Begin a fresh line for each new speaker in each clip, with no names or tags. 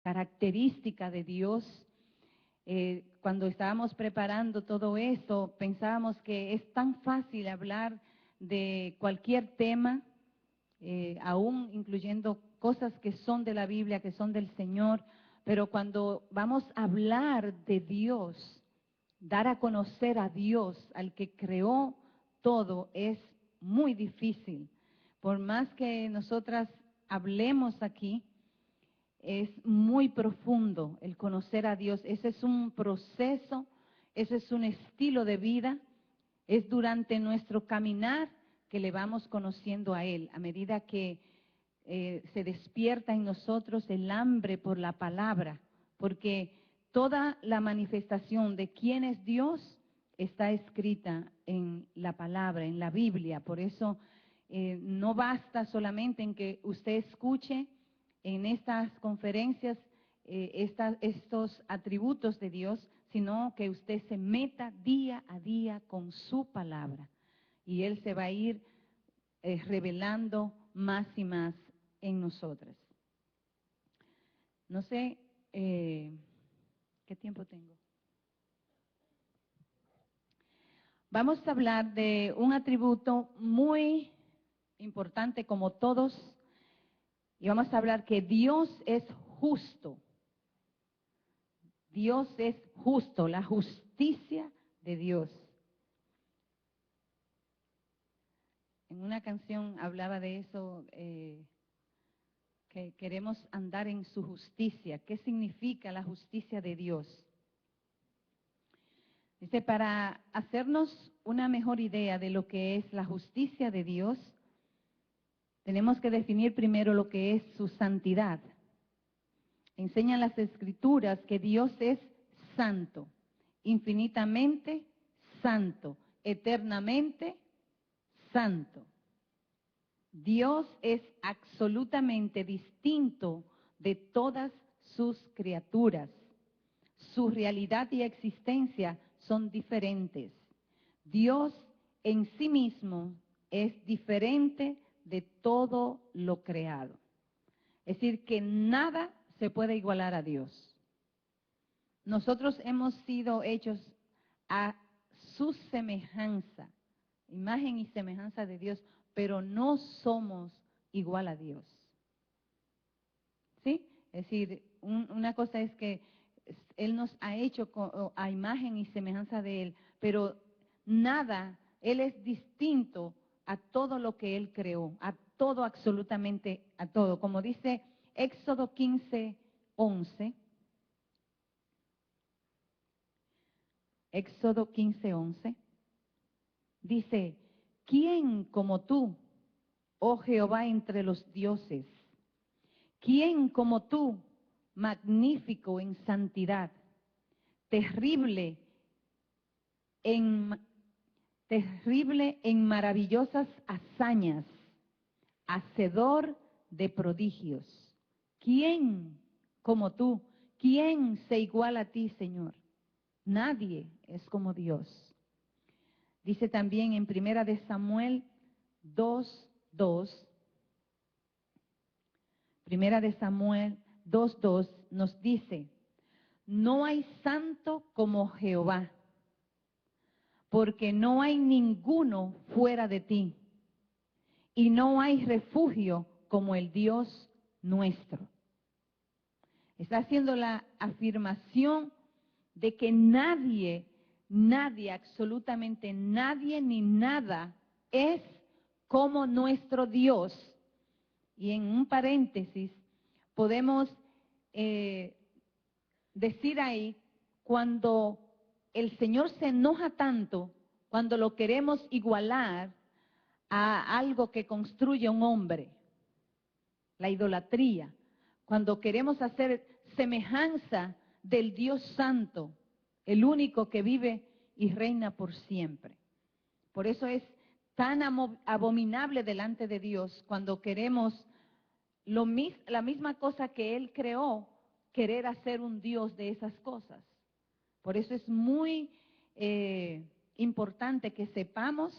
característica de Dios. Cuando estábamos preparando todo esto, pensábamos que es tan fácil hablar de cualquier tema, aún incluyendo cosas que son de la Biblia, que son del Señor, pero cuando vamos a hablar de Dios, dar a conocer a Dios, al que creó todo, es muy difícil. Por más que nosotras hablemos aquí, es muy profundo el conocer a Dios. Ese es un proceso, ese es un estilo de vida, es durante nuestro caminar que le vamos conociendo a Él, a medida que se despierta en nosotros el hambre por la palabra, porque toda la manifestación de quién es Dios está escrita en la palabra, en la Biblia. Por eso no basta solamente en que usted escuche en estas conferencias estos atributos de Dios, sino que usted se meta día a día con su palabra y Él se va a ir revelando más y más en nosotras. No sé, ¿qué tiempo tengo? Vamos a hablar de un atributo muy importante como todos, y vamos a hablar que Dios es justo. Dios es justo, la justicia de Dios. En una canción hablaba de eso, que queremos andar en su justicia. ¿Qué significa la justicia de Dios? Dice, para hacernos una mejor idea de lo que es la justicia de Dios, tenemos que definir primero lo que es su santidad. Enseñan las Escrituras que Dios es santo, infinitamente santo, eternamente santo. Dios es absolutamente distinto de todas sus criaturas. Su realidad y existencia son diferentes. Dios en sí mismo es diferente de todo lo creado. Es decir, que nada se puede igualar a Dios. Nosotros hemos sido hechos a su semejanza, imagen y semejanza de Dios, pero no somos igual a Dios. ¿Sí? Es decir, una cosa es que Él nos ha hecho a imagen y semejanza de Él, pero nada, Él es distinto a todo lo que Él creó, a todo, absolutamente a todo. Como dice Éxodo 15:11, Éxodo 15:11, dice, ¿quién como tú, oh Jehová, entre los dioses? ¿Quién como tú, magnífico en santidad, terrible en maravillosas hazañas, hacedor de prodigios? ¿Quién como tú? ¿Quién se iguala a ti, Señor? Nadie es como Dios. Dice también en Primera de Samuel 2:2, Primera de Samuel 2:2 nos dice, no hay santo como Jehová, porque no hay ninguno fuera de ti, y no hay refugio como el Dios nuestro. Está haciendo la afirmación de que nadie, absolutamente nadie ni nada es como nuestro Dios. Y en un paréntesis podemos decir ahí, cuando el Señor se enoja tanto, cuando lo queremos igualar a algo que construye un hombre, la idolatría, cuando queremos hacer semejanza del Dios Santo, el único que vive y reina por siempre. Por eso es tan abominable delante de Dios cuando queremos la misma cosa que Él creó, querer hacer un Dios de esas cosas. Por eso es muy importante que sepamos,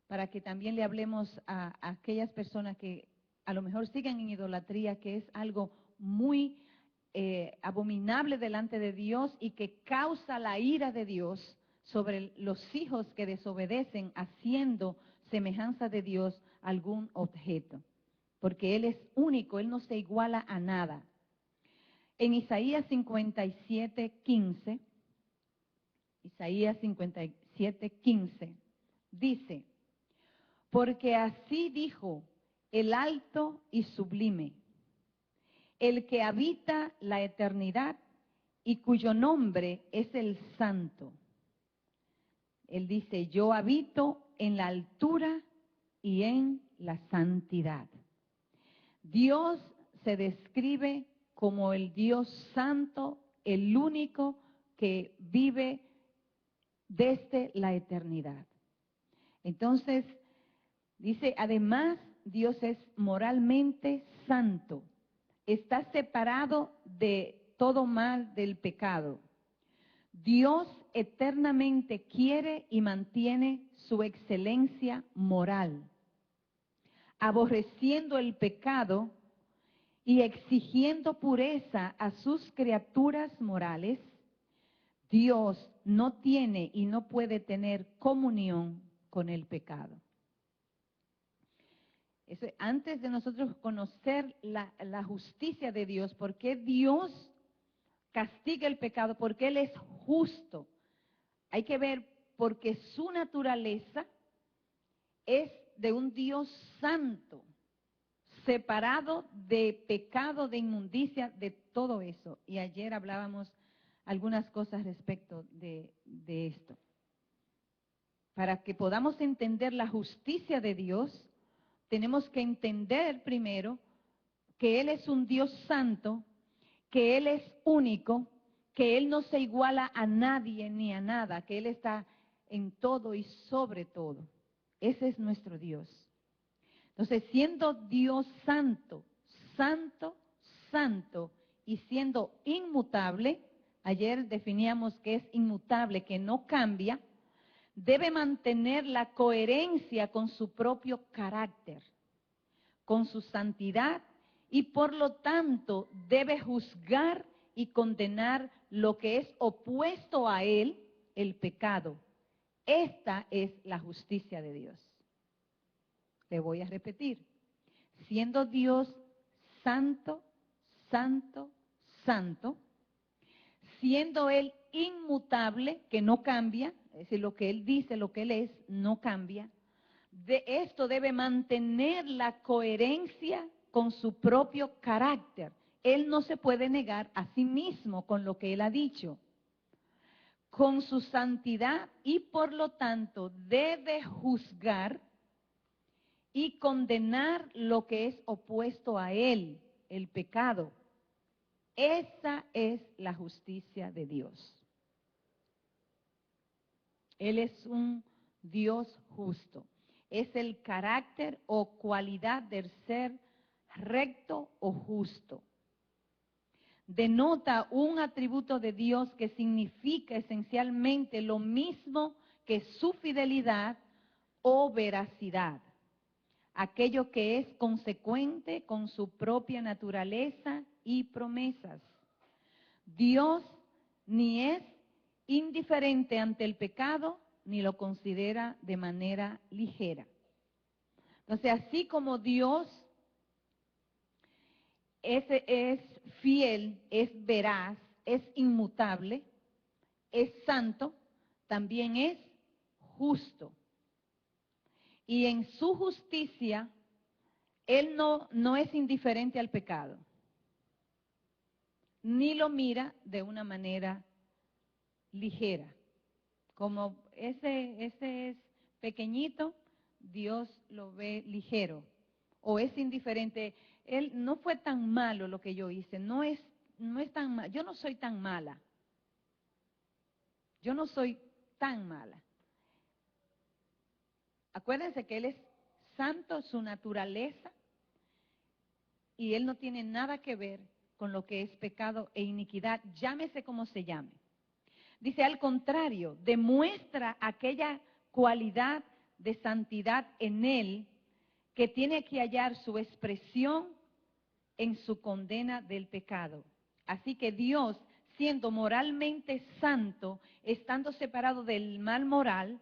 para que también le hablemos a aquellas personas que a lo mejor siguen en idolatría, que es algo muy abominable delante de Dios y que causa la ira de Dios sobre los hijos que desobedecen haciendo semejanza de Dios algún objeto. Porque Él es único, Él no se iguala a nada. En Isaías 57:15, Isaías 57:15, dice, porque así dijo el alto y sublime, el que habita la eternidad y cuyo nombre es el Santo. Él dice, yo habito en la altura y en la santidad. Dios se describe como el Dios santo, el único que vive desde la eternidad. Entonces, dice, además, Dios es moralmente santo. Está separado de todo mal del pecado. Dios eternamente quiere y mantiene su excelencia moral, aborreciendo el pecado y exigiendo pureza a sus criaturas morales. Dios no tiene y no puede tener comunión con el pecado. Eso, antes de nosotros conocer la justicia de Dios, ¿por qué Dios castiga el pecado? Porque Él es justo. Hay que ver porque su naturaleza es de un Dios santo, separado de pecado, de inmundicia, de todo eso. Y ayer hablábamos algunas cosas respecto de esto. Para que podamos entender la justicia de Dios, tenemos que entender primero que Él es un Dios santo, que Él es único, que Él no se iguala a nadie ni a nada, que Él está en todo y sobre todo. Ese es nuestro Dios. Entonces, siendo Dios santo, santo, santo y siendo inmutable, ayer definíamos que es inmutable, que no cambia, debe mantener la coherencia con su propio carácter, con su santidad y por lo tanto debe juzgar y condenar lo que es opuesto a él, el pecado. Esta es la justicia de Dios. Te voy a repetir. Siendo Dios santo, santo, santo, siendo Él inmutable, que no cambia, es decir, lo que Él dice, lo que Él es, no cambia, de esto debe mantener la coherencia con su propio carácter. Él no se puede negar a sí mismo con lo que Él ha dicho, con su santidad y por lo tanto debe juzgar y condenar lo que es opuesto a Él, el pecado. Esa es la justicia de Dios. Él es un Dios justo. Es el carácter o cualidad del ser recto o justo. Denota un atributo de Dios que significa esencialmente lo mismo que su fidelidad o veracidad. Aquello que es consecuente con su propia naturaleza y promesas. Dios ni es indiferente ante el pecado, ni lo considera de manera ligera. Entonces, así como Dios es fiel, es veraz, es inmutable, es santo, también es justo. Y en su justicia, Él no es indiferente al pecado, ni lo mira de una manera ligera. Como ese es pequeñito, Dios lo ve ligero o es indiferente. Él no fue tan malo lo que yo hice, no es tan malo. Yo no soy tan mala. Yo no soy tan mala. Acuérdense que Él es santo, su naturaleza, y Él no tiene nada que ver con lo que es pecado e iniquidad, llámese como se llame. Dice, al contrario, demuestra aquella cualidad de santidad en Él que tiene que hallar su expresión en su condena del pecado. Así que Dios, siendo moralmente santo, estando separado del mal moral,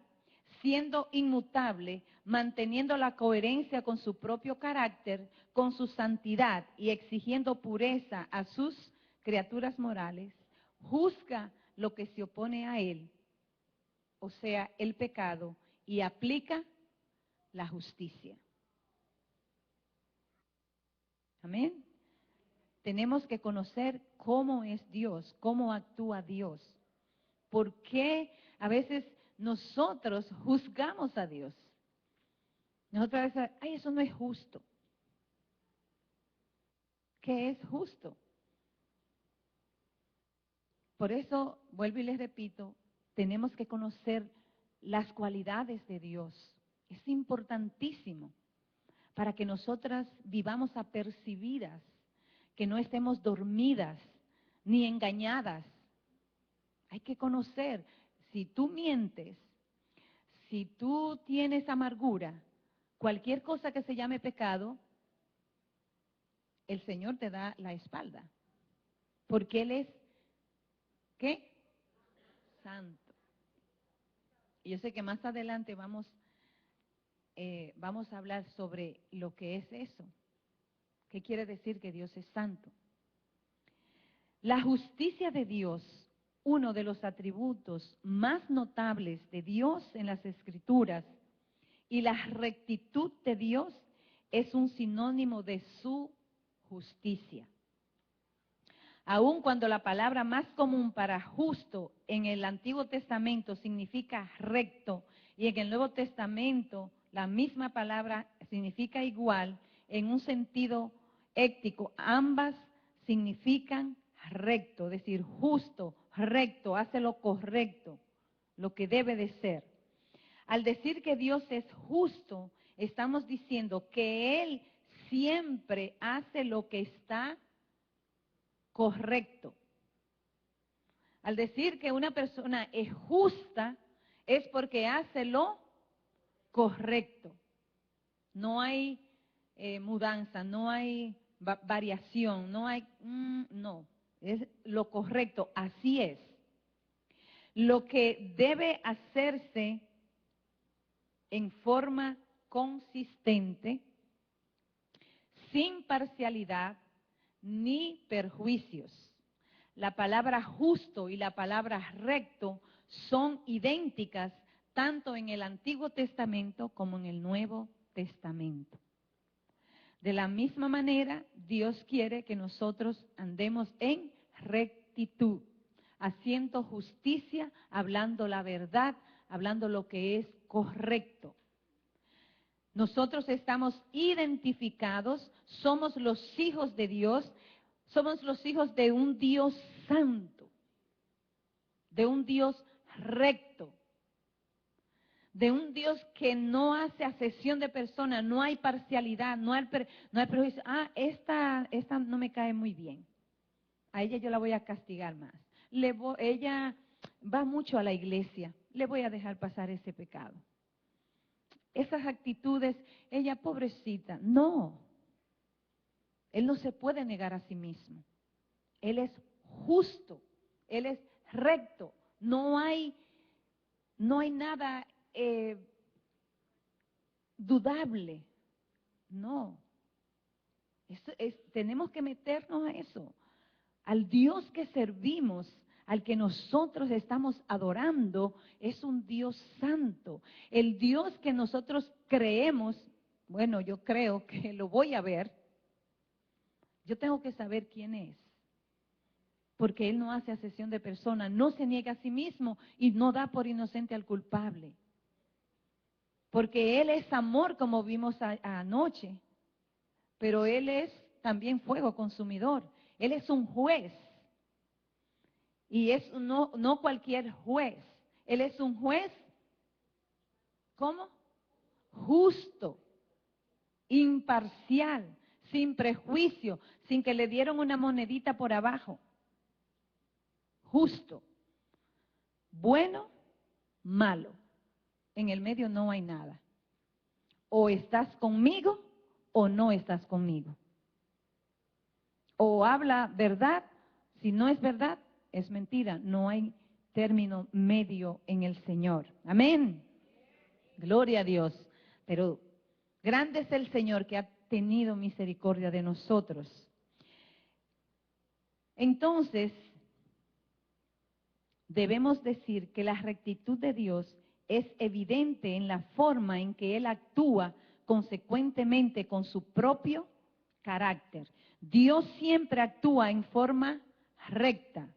siendo inmutable, manteniendo la coherencia con su propio carácter, con su santidad y exigiendo pureza a sus criaturas morales, juzga lo que se opone a él, o sea, el pecado, y aplica la justicia. Amén. Tenemos que conocer cómo es Dios, cómo actúa Dios. ¿Por qué a veces nosotros juzgamos a Dios? Nosotros a veces, ay, eso no es justo. ¿Qué es justo? Por eso, vuelvo y les repito, tenemos que conocer las cualidades de Dios. Es importantísimo para que nosotras vivamos apercibidas, que no estemos dormidas ni engañadas. Hay que conocer, si tú mientes, si tú tienes amargura, cualquier cosa que se llame pecado, el Señor te da la espalda, porque Él es, ¿qué? Santo. Y yo sé que más adelante vamos a hablar sobre lo que es eso. ¿Qué quiere decir que Dios es santo? La justicia de Dios, uno de los atributos más notables de Dios en las Escrituras, y la rectitud de Dios es un sinónimo de su justicia. Aun cuando la palabra más común para justo en el Antiguo Testamento significa recto y en el Nuevo Testamento la misma palabra significa igual en un sentido ético, ambas significan recto, es decir, justo, recto, hace lo correcto, lo que debe de ser. Al decir que Dios es justo, estamos diciendo que Él siempre hace lo que está correcto. Al decir que una persona es justa, es porque hace lo correcto. No hay mudanza, no hay variación, no hay, no, es lo correcto, así es. Lo que debe hacerse en forma consistente, sin parcialidad ni perjuicios. La palabra justo y la palabra recto son idénticas tanto en el Antiguo Testamento como en el Nuevo Testamento. De la misma manera, Dios quiere que nosotros andemos en rectitud, haciendo justicia, hablando la verdad, hablando lo que es correcto. Nosotros estamos identificados, somos los hijos de Dios, somos los hijos de un Dios santo, de un Dios recto, de un Dios que no hace acepción de personas, no hay parcialidad, no hay prejuicio. Ah, esta no me cae muy bien, a ella yo la voy a castigar más. Ella va mucho a la iglesia, le voy a dejar pasar ese pecado. Esas actitudes, ella pobrecita, no. Él no se puede negar a sí mismo. Él es justo, Él es recto. No hay nada dudable. No. Tenemos que meternos a eso. Al Dios que servimos, al que nosotros estamos adorando, es un Dios santo. El Dios que nosotros creemos, bueno, yo creo que lo voy a ver. Yo tengo que saber quién es. Porque Él no hace acepción de persona, no se niega a sí mismo y no da por inocente al culpable. Porque Él es amor, como vimos anoche, pero Él es también fuego consumidor. Él es un juez. Y es no cualquier juez. Él es un juez, ¿cómo? Justo, imparcial, sin prejuicio, sin que le dieron una monedita por abajo. Justo, bueno, malo. En el medio no hay nada. O estás conmigo o no estás conmigo. O habla verdad Si no es verdad, es mentira. No hay término medio en el Señor. Amén. Gloria a Dios. Pero grande es el Señor que ha tenido misericordia de nosotros. Entonces, debemos decir que la rectitud de Dios es evidente en la forma en que Él actúa consecuentemente con su propio carácter. Dios siempre actúa en forma recta.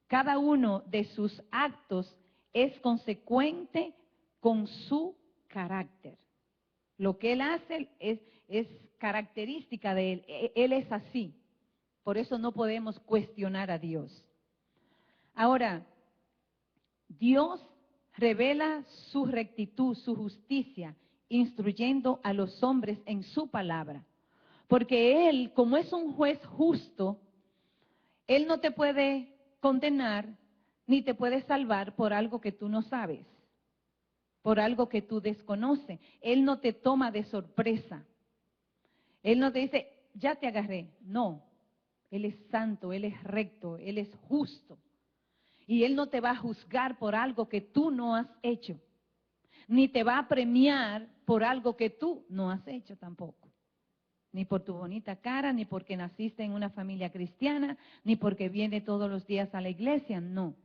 Cada uno de sus actos es consecuente con su carácter. Lo que Él hace es característica de Él. Él es así. Por eso no podemos cuestionar a Dios. Ahora, Dios revela su rectitud, su justicia, instruyendo a los hombres en su palabra. Porque Él, como es un juez justo, Él no te puede condenar ni te puede salvar por algo que tú no sabes, por algo que tú desconoces. Él no te toma de sorpresa. Él no te dice, ya te agarré. No, Él es santo, Él es recto, Él es justo. Y Él no te va a juzgar por algo que tú no has hecho, ni te va a premiar por algo que tú no has hecho tampoco. Ni por tu bonita cara, ni porque naciste en una familia cristiana, ni porque viene todos los días a la iglesia, no.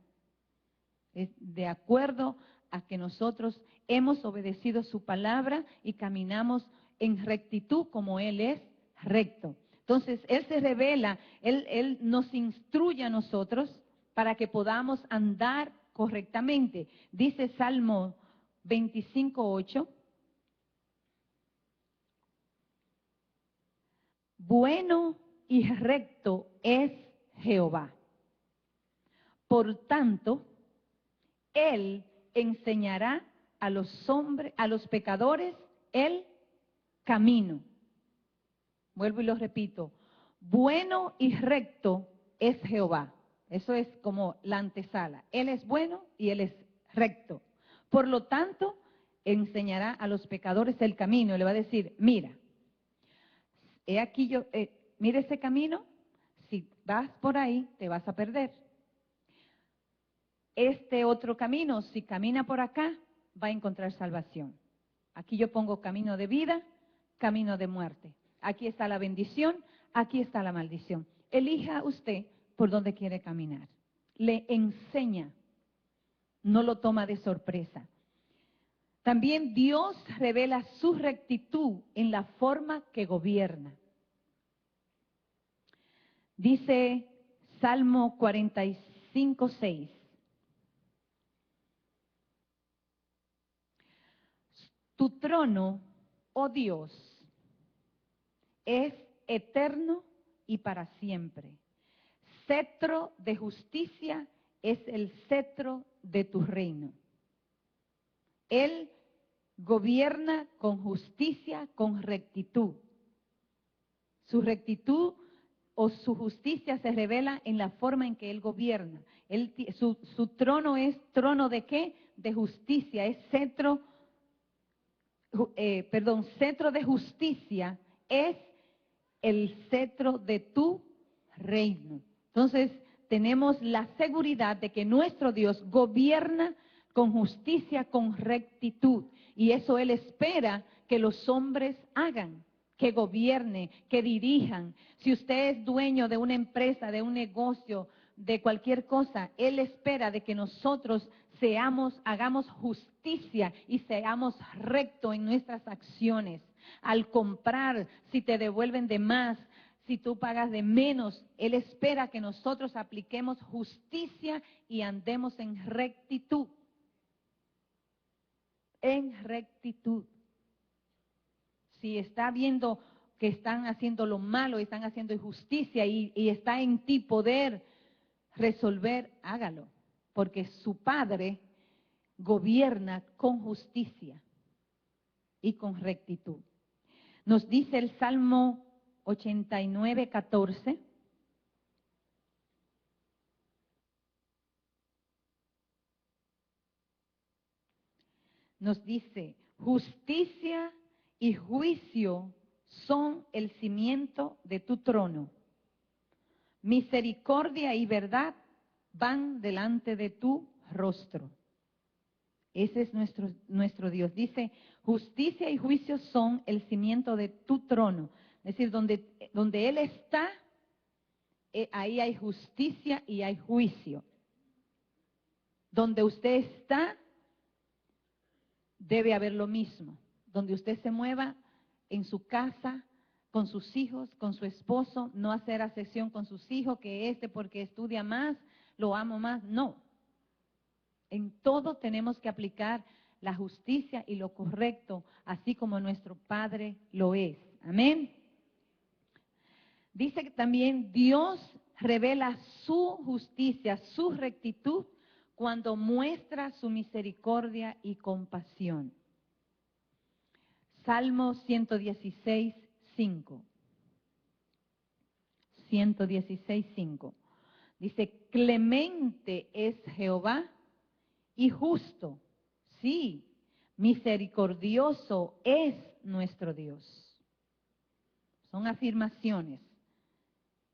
Es de acuerdo a que nosotros hemos obedecido su palabra y caminamos en rectitud como Él es recto. Entonces, Él se revela, Él nos instruye a nosotros para que podamos andar correctamente. Dice Salmo 25:8. Bueno y recto es Jehová. Por tanto, Él enseñará a los hombres, a los pecadores, el camino. Vuelvo y lo repito. Bueno y recto es Jehová. Eso es como la antesala. Él es bueno y Él es recto. Por lo tanto, enseñará a los pecadores el camino. Y le va a decir, mira, he aquí mira ese camino, si vas por ahí te vas a perder. Este otro camino, si camina por acá, va a encontrar salvación. Aquí yo pongo camino de vida, camino de muerte. Aquí está la bendición, aquí está la maldición. Elija usted por dónde quiere caminar. Le enseña, no lo toma de sorpresa. También Dios revela su rectitud en la forma que gobierna. Dice Salmo 45:6. Tu trono, oh Dios, es eterno y para siempre. Cetro de justicia es el cetro de tu reino. Él gobierna con justicia, con rectitud. Su rectitud o su justicia se revela en la forma en que Él gobierna. Su trono es trono de ¿qué? De justicia, es cetro cetro de justicia es el cetro de tu reino. Entonces, tenemos la seguridad de que nuestro Dios gobierna con justicia, con rectitud. Y eso Él espera que los hombres hagan, que gobiernen, que dirijan. Si usted es dueño de una empresa, de un negocio, de cualquier cosa, Él espera de que nosotros hagamos justicia y seamos rectos en nuestras acciones. Al comprar, si te devuelven de más, si tú pagas de menos, Él espera que nosotros apliquemos justicia y andemos en rectitud. En rectitud. Si está viendo que están haciendo lo malo, están haciendo injusticia y está en ti poder resolver, hágalo. Porque su Padre gobierna con justicia y con rectitud. Nos dice el Salmo 89:14. Nos dice, justicia y juicio son el cimiento de tu trono, misericordia y verdad van delante de tu rostro. Ese es nuestro Dios. Dice, justicia y juicio son el cimiento de tu trono. Es decir, donde Él está, ahí hay justicia y hay juicio. Donde usted está, debe haber lo mismo. Donde usted se mueva, en su casa, con sus hijos, con su esposo, no hacer asesión con sus hijos, que porque estudia más, lo amo más. No. En todo tenemos que aplicar la justicia y lo correcto, así como nuestro Padre lo es. Amén. Dice que también Dios revela su justicia, su rectitud, cuando muestra su misericordia y compasión. Salmo 116, 5. 116, 5. Dice, clemente es Jehová y justo, sí, misericordioso es nuestro Dios. Son afirmaciones.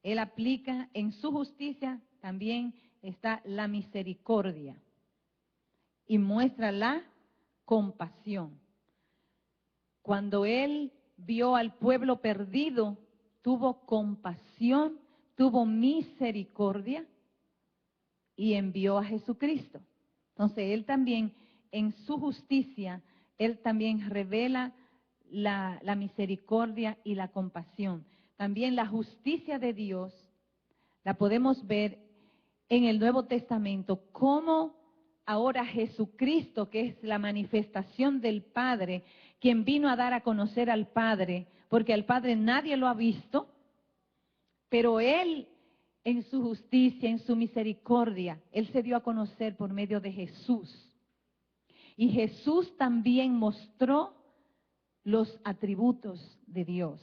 Él aplica en su justicia, también está la misericordia y muestra la compasión. Cuando Él vio al pueblo perdido, tuvo compasión, tuvo misericordia y envió a Jesucristo. Entonces, Él también, en su justicia, Él también revela la misericordia y la compasión. También la justicia de Dios la podemos ver en el Nuevo Testamento, como ahora Jesucristo, que es la manifestación del Padre, quien vino a dar a conocer al Padre, porque al Padre nadie lo ha visto, pero Él, en su justicia, en su misericordia, Él se dio a conocer por medio de Jesús. Y Jesús también mostró los atributos de Dios.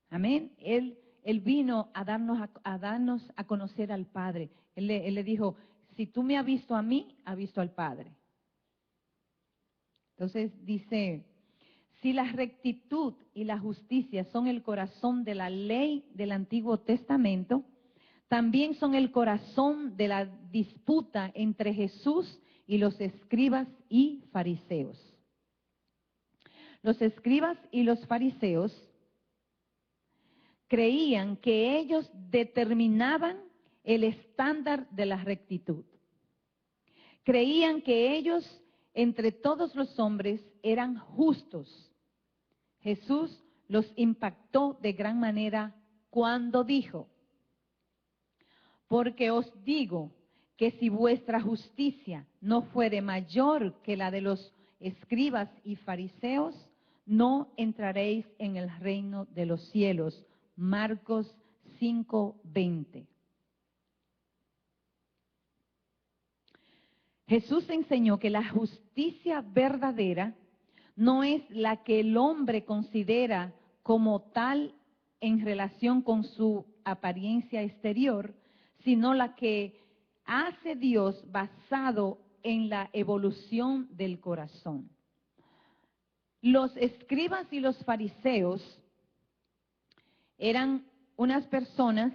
Amén. Él vino a darnos a conocer al Padre. Él le dijo, si tú me has visto a mí, has visto al Padre. Entonces dice, si la rectitud y la justicia son el corazón de la ley del Antiguo Testamento, también son el corazón de la disputa entre Jesús y los escribas y fariseos. Los escribas y los fariseos creían que ellos determinaban el estándar de la rectitud. Creían que ellos, entre todos los hombres, eran justos. Jesús los impactó de gran manera cuando dijo, porque os digo que si vuestra justicia no fuere mayor que la de los escribas y fariseos, no entraréis en el reino de los cielos. Marcos 5:20. Jesús enseñó que la justicia verdadera no es la que el hombre considera como tal en relación con su apariencia exterior, sino la que hace Dios basado en la evolución del corazón. Los escribas y los fariseos eran unas personas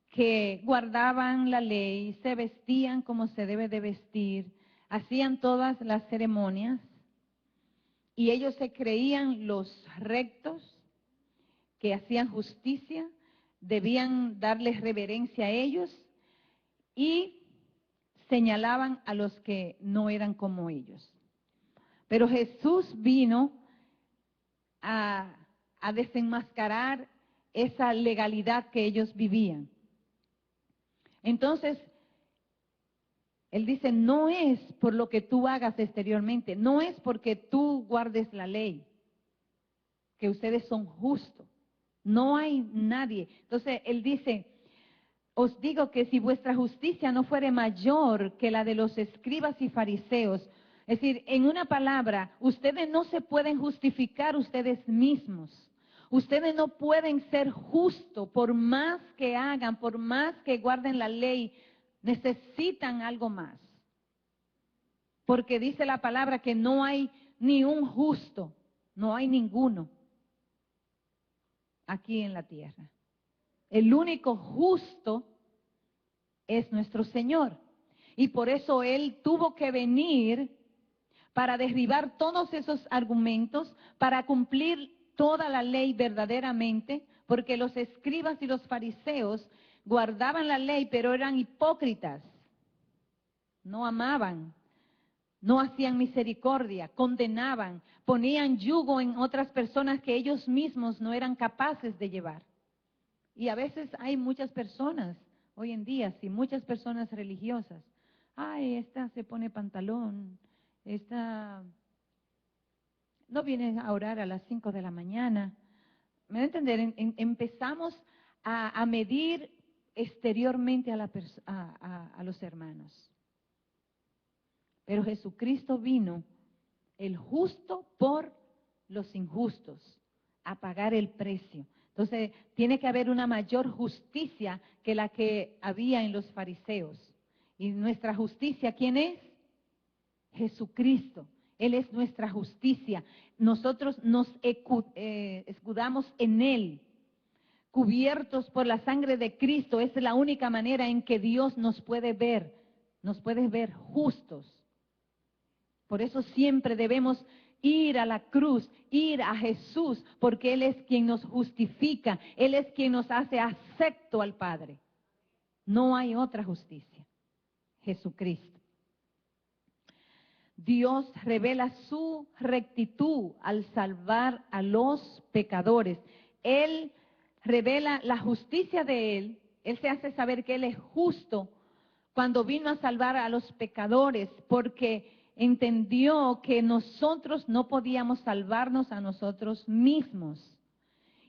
que guardaban la ley, se vestían como se debe de vestir, hacían todas las ceremonias y ellos se creían los rectos, que hacían justicia, debían darles reverencia a ellos y señalaban a los que no eran como ellos. Pero Jesús vino a desenmascarar esa legalidad que ellos vivían. Entonces, Él dice, no es por lo que tú hagas exteriormente, no es porque tú guardes la ley, que ustedes son justos. No hay nadie. Entonces, Él dice, os digo que si vuestra justicia no fuere mayor que la de los escribas y fariseos, es decir, en una palabra, ustedes no se pueden justificar ustedes mismos. Ustedes no pueden ser justos por más que hagan, por más que guarden la ley, necesitan algo más. Porque dice la palabra que no hay ni un justo, no hay ninguno aquí en la tierra. El único justo es nuestro Señor. Y por eso Él tuvo que venir para derribar todos esos argumentos, para cumplir toda la ley verdaderamente, porque los escribas y los fariseos guardaban la ley, pero eran hipócritas, no amaban, no hacían misericordia, condenaban, ponían yugo en otras personas que ellos mismos no eran capaces de llevar. Y a veces hay muchas personas, hoy en día, sí, muchas personas religiosas. Ay, esta se pone pantalón, esta no viene a orar a las 5 de la mañana. ¿Me da a entender? Empezamos a medir exteriormente a los hermanos. Pero Jesucristo vino, el justo por los injustos, a pagar el precio. Entonces, tiene que haber una mayor justicia que la que había en los fariseos. ¿Y nuestra justicia quién es? Jesucristo. Él es nuestra justicia. Nosotros nos escudamos en Él, cubiertos por la sangre de Cristo. Esa es la única manera en que Dios nos puede ver justos. Por eso siempre debemos ir a la cruz, ir a Jesús, porque Él es quien nos justifica, Él es quien nos hace acepto al Padre. No hay otra justicia, Jesucristo. Dios revela su rectitud al salvar a los pecadores. Él revela la justicia de Él. Él se hace saber que Él es justo cuando vino a salvar a los pecadores, porque entendió que nosotros no podíamos salvarnos a nosotros mismos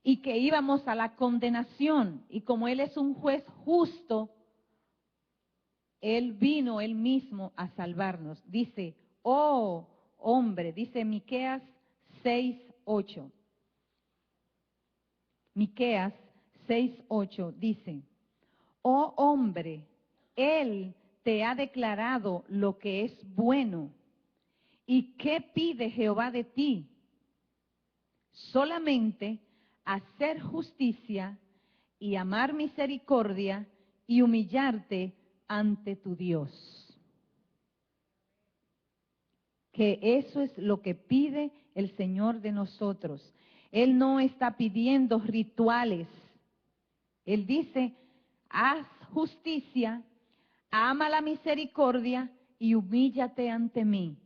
y que íbamos a la condenación. Y como Él es un juez justo, Él vino Él mismo a salvarnos. Dice, oh hombre, dice Miqueas 6:8. Miqueas 6:8 dice, oh hombre, Él te ha declarado lo que es bueno. ¿Y qué pide Jehová de ti? Solamente hacer justicia y amar misericordia y humillarte ante tu Dios. Que eso es lo que pide el Señor de nosotros. Él no está pidiendo rituales. Él dice, haz justicia, ama la misericordia y humíllate ante mí.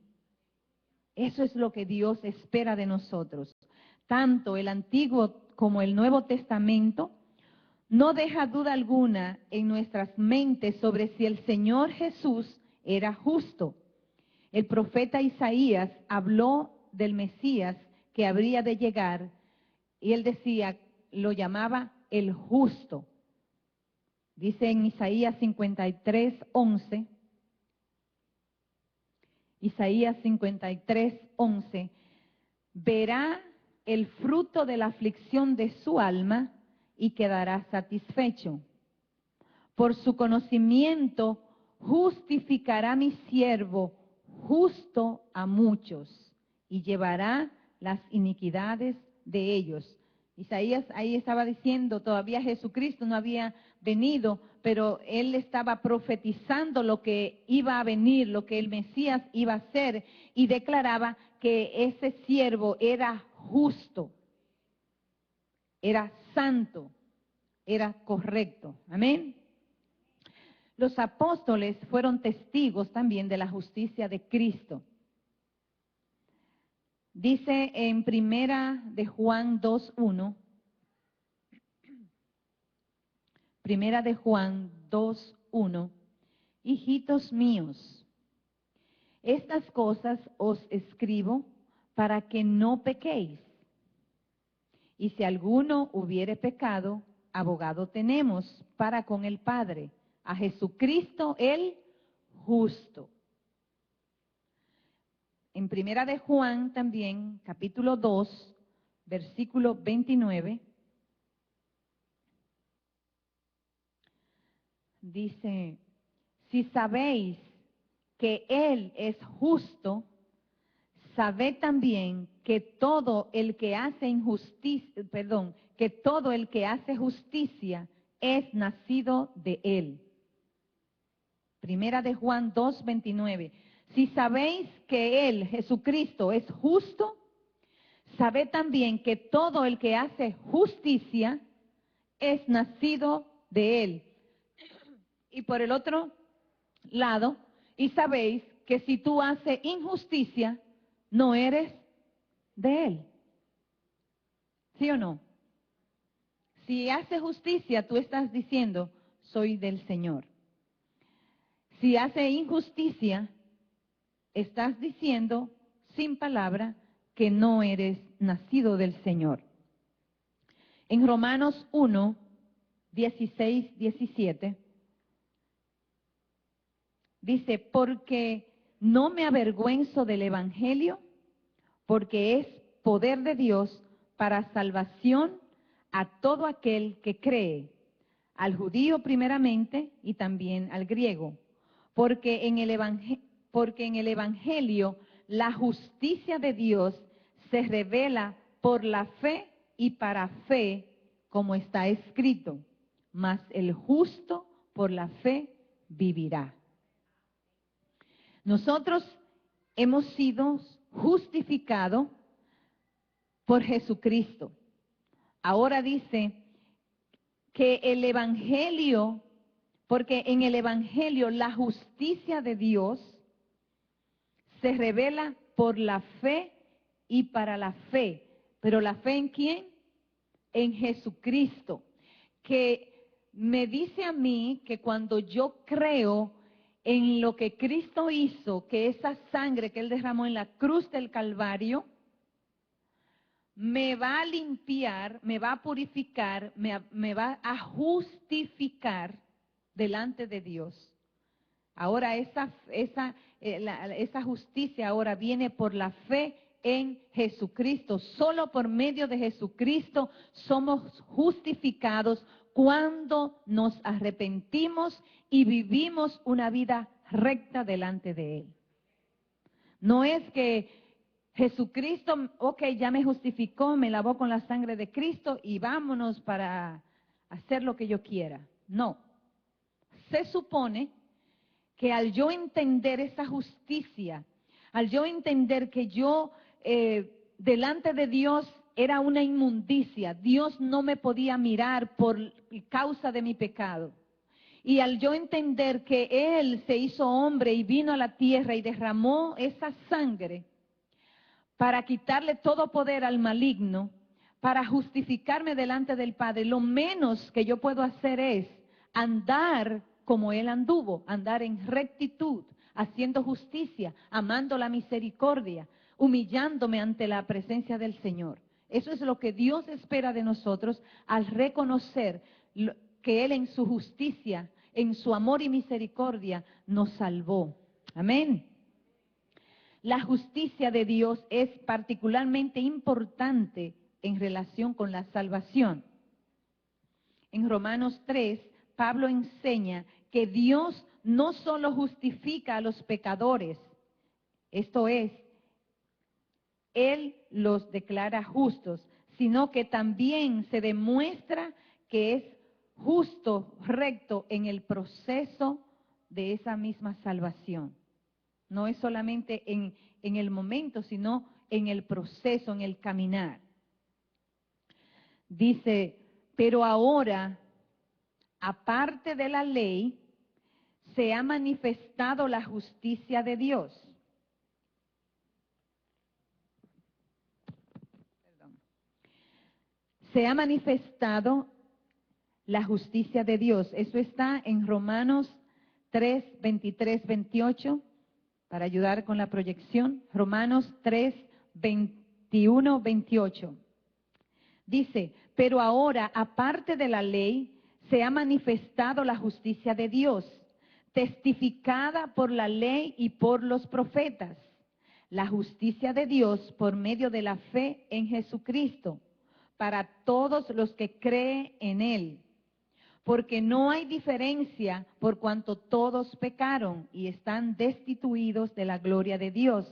Eso es lo que Dios espera de nosotros. Tanto el Antiguo como el Nuevo Testamento no deja duda alguna en nuestras mentes sobre si el Señor Jesús era justo. El profeta Isaías habló del Mesías que habría de llegar y él decía, lo llamaba el justo. Dice en Isaías 53:11, Isaías 53:11, verá el fruto de la aflicción de su alma y quedará satisfecho. Por su conocimiento justificará mi siervo justo a muchos y llevará las iniquidades de ellos. Isaías ahí estaba diciendo, todavía Jesucristo no había venido, pero él estaba profetizando lo que iba a venir, lo que el Mesías iba a hacer, y declaraba que ese siervo era justo, era santo, era correcto. Amén. Los apóstoles fueron testigos también de la justicia de Cristo. Dice en Primera de Juan 2:1, Primera de Juan 2:1, hijitos míos, estas cosas os escribo para que no pequéis. Y si alguno hubiere pecado, abogado tenemos para con el Padre, a Jesucristo el justo. En Primera de Juan también, capítulo 2, versículo 29, dice, si sabéis que Él es justo, sabed también que todo el que hace justicia es nacido de Él. Primera de Juan 2:29. Si sabéis que Él, Jesucristo, es justo, sabed también que todo el que hace justicia es nacido de Él. Y por el otro lado, y sabéis que si tú haces injusticia, no eres de Él. ¿Sí o no? Si haces justicia, tú estás diciendo, soy del Señor. Si haces injusticia, estás diciendo, sin palabra, que no eres nacido del Señor. En Romanos 1, 16, 17, dice, porque no me avergüenzo del Evangelio, porque es poder de Dios para salvación a todo aquel que cree, al judío primeramente y también al griego, porque en el Evangelio la justicia de Dios se revela por la fe y para fe, como está escrito, mas el justo por la fe vivirá. Nosotros hemos sido justificados por Jesucristo. Ahora dice que el Evangelio, porque en el Evangelio la justicia de Dios se revela por la fe y para la fe. ¿Pero la fe en quién? En Jesucristo. Que me dice a mí que cuando yo creo en lo que Cristo hizo, que esa sangre que Él derramó en la cruz del Calvario, me va a limpiar, me va a purificar, me va a justificar delante de Dios. Ahora esa justicia ahora viene por la fe en Jesucristo. Solo por medio de Jesucristo somos justificados cuando nos arrepentimos y vivimos una vida recta delante de Él. No es que Jesucristo, ok, ya me justificó, me lavó con la sangre de Cristo y vámonos para hacer lo que yo quiera. No. Se supone que al yo entender esa justicia, al yo entender que yo delante de Dios era una inmundicia, Dios no me podía mirar por causa de mi pecado. Y al yo entender que Él se hizo hombre y vino a la tierra y derramó esa sangre para quitarle todo poder al maligno, para justificarme delante del Padre, lo menos que yo puedo hacer es andar como Él anduvo, andar en rectitud, haciendo justicia, amando la misericordia, humillándome ante la presencia del Señor. Eso es lo que Dios espera de nosotros al reconocer que Él en su justicia, en su amor y misericordia, nos salvó. Amén. La justicia de Dios es particularmente importante en relación con la salvación. En Romanos 3, Pablo enseña que Dios no solo justifica a los pecadores, esto es, Él los declara justos, sino que también se demuestra que es justo, recto en el proceso de esa misma salvación. No es solamente en el momento, sino en el proceso, en el caminar. Dice, pero ahora, aparte de la ley, se ha manifestado la justicia de Dios. Se ha manifestado la justicia de Dios. Eso está en Romanos 3, 23, 28. Para ayudar con la proyección, Romanos 3, 21, 28. Dice, pero ahora, aparte de la ley, se ha manifestado la justicia de Dios, testificada por la ley y por los profetas. La justicia de Dios por medio de la fe en Jesucristo, para todos los que creen en Él. Porque no hay diferencia por cuanto todos pecaron y están destituidos de la gloria de Dios,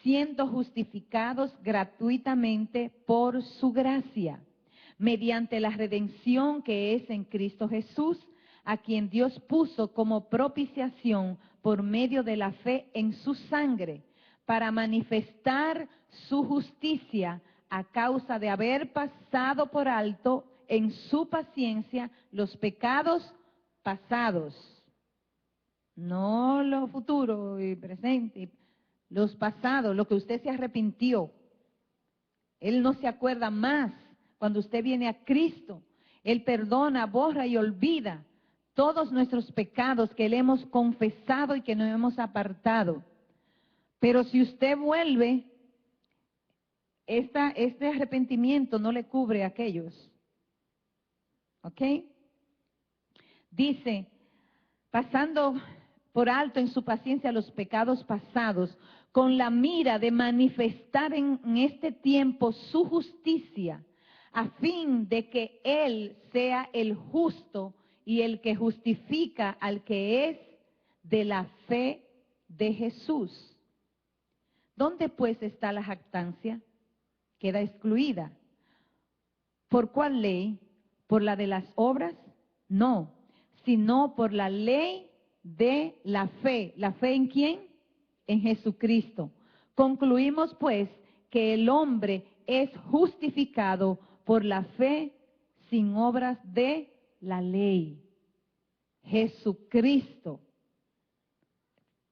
siendo justificados gratuitamente por su gracia, mediante la redención que es en Cristo Jesús, a quien Dios puso como propiciación por medio de la fe en su sangre, para manifestar su justicia a causa de haber pasado por alto en su paciencia los pecados pasados, no lo futuro y presente, los pasados, lo que usted se arrepintió. Él no se acuerda más. Cuando usted viene a Cristo, Él perdona, borra y olvida todos nuestros pecados que le hemos confesado y que nos hemos apartado. Pero si usted vuelve, este arrepentimiento no le cubre a aquellos. ¿Ok? Dice, pasando por alto en su paciencia los pecados pasados, con la mira de manifestar en este tiempo su justicia, a fin de que Él sea el justo y el que justifica al que es de la fe de Jesús. ¿Dónde pues está la jactancia? Queda excluida. ¿Por cuál ley? ¿Por la de las obras? No, sino por la ley de la fe. ¿La fe en quién? En Jesucristo. Concluimos pues que el hombre es justificado por la fe sin obras de la ley. Jesucristo,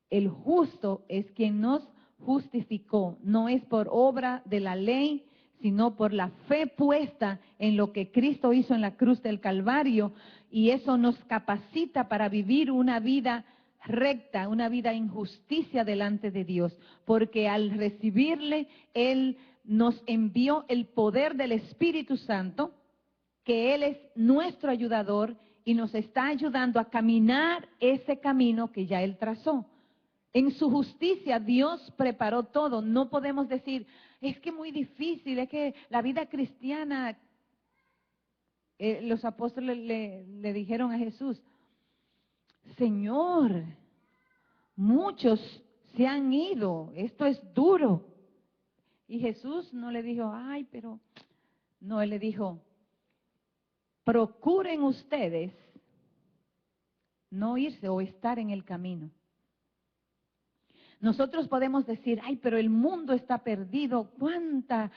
el justo, es quien nos justificó. No es por obra de la ley, sino por la fe puesta en lo que Cristo hizo en la cruz del Calvario, y eso nos capacita para vivir una vida recta, una vida en justicia delante de Dios, porque al recibirle, Él nos envió el poder del Espíritu Santo, que Él es nuestro ayudador y nos está ayudando a caminar ese camino que ya Él trazó. En su justicia Dios preparó todo. No podemos decir, es que muy difícil, es que la vida cristiana, los apóstoles le dijeron a Jesús, Señor, muchos se han ido, esto es duro. Y Jesús no le dijo, ay, pero no, Él le dijo, procuren ustedes no irse o estar en el camino. Nosotros podemos decir, ay, pero el mundo está perdido, cuánta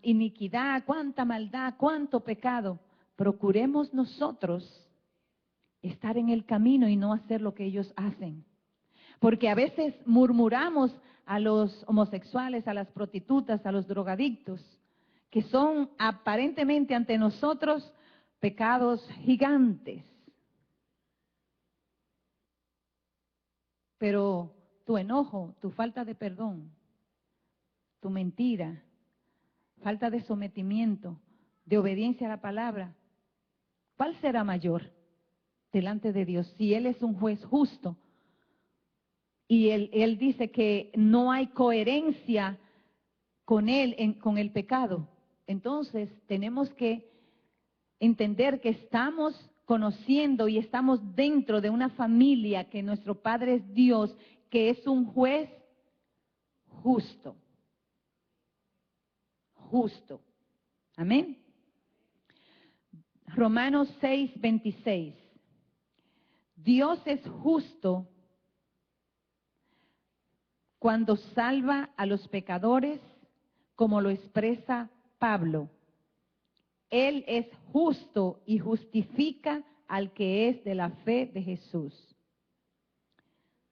iniquidad, cuánta maldad, cuánto pecado. Procuremos nosotros estar en el camino y no hacer lo que ellos hacen. Porque a veces murmuramos a los homosexuales, a las prostitutas, a los drogadictos, que son aparentemente ante nosotros pecados gigantes. Pero tu enojo, tu falta de perdón, tu mentira, falta de sometimiento, de obediencia a la palabra, ¿cuál será mayor delante de Dios? Si Él es un juez justo y Él dice que no hay coherencia con Él, con el pecado, entonces tenemos que entender que estamos conociendo y estamos dentro de una familia que nuestro Padre es Dios, que es un juez justo. Justo. Amén. Romanos 6:26. Dios es justo cuando salva a los pecadores, como lo expresa Pablo. Él es justo y justifica al que es de la fe de Jesús.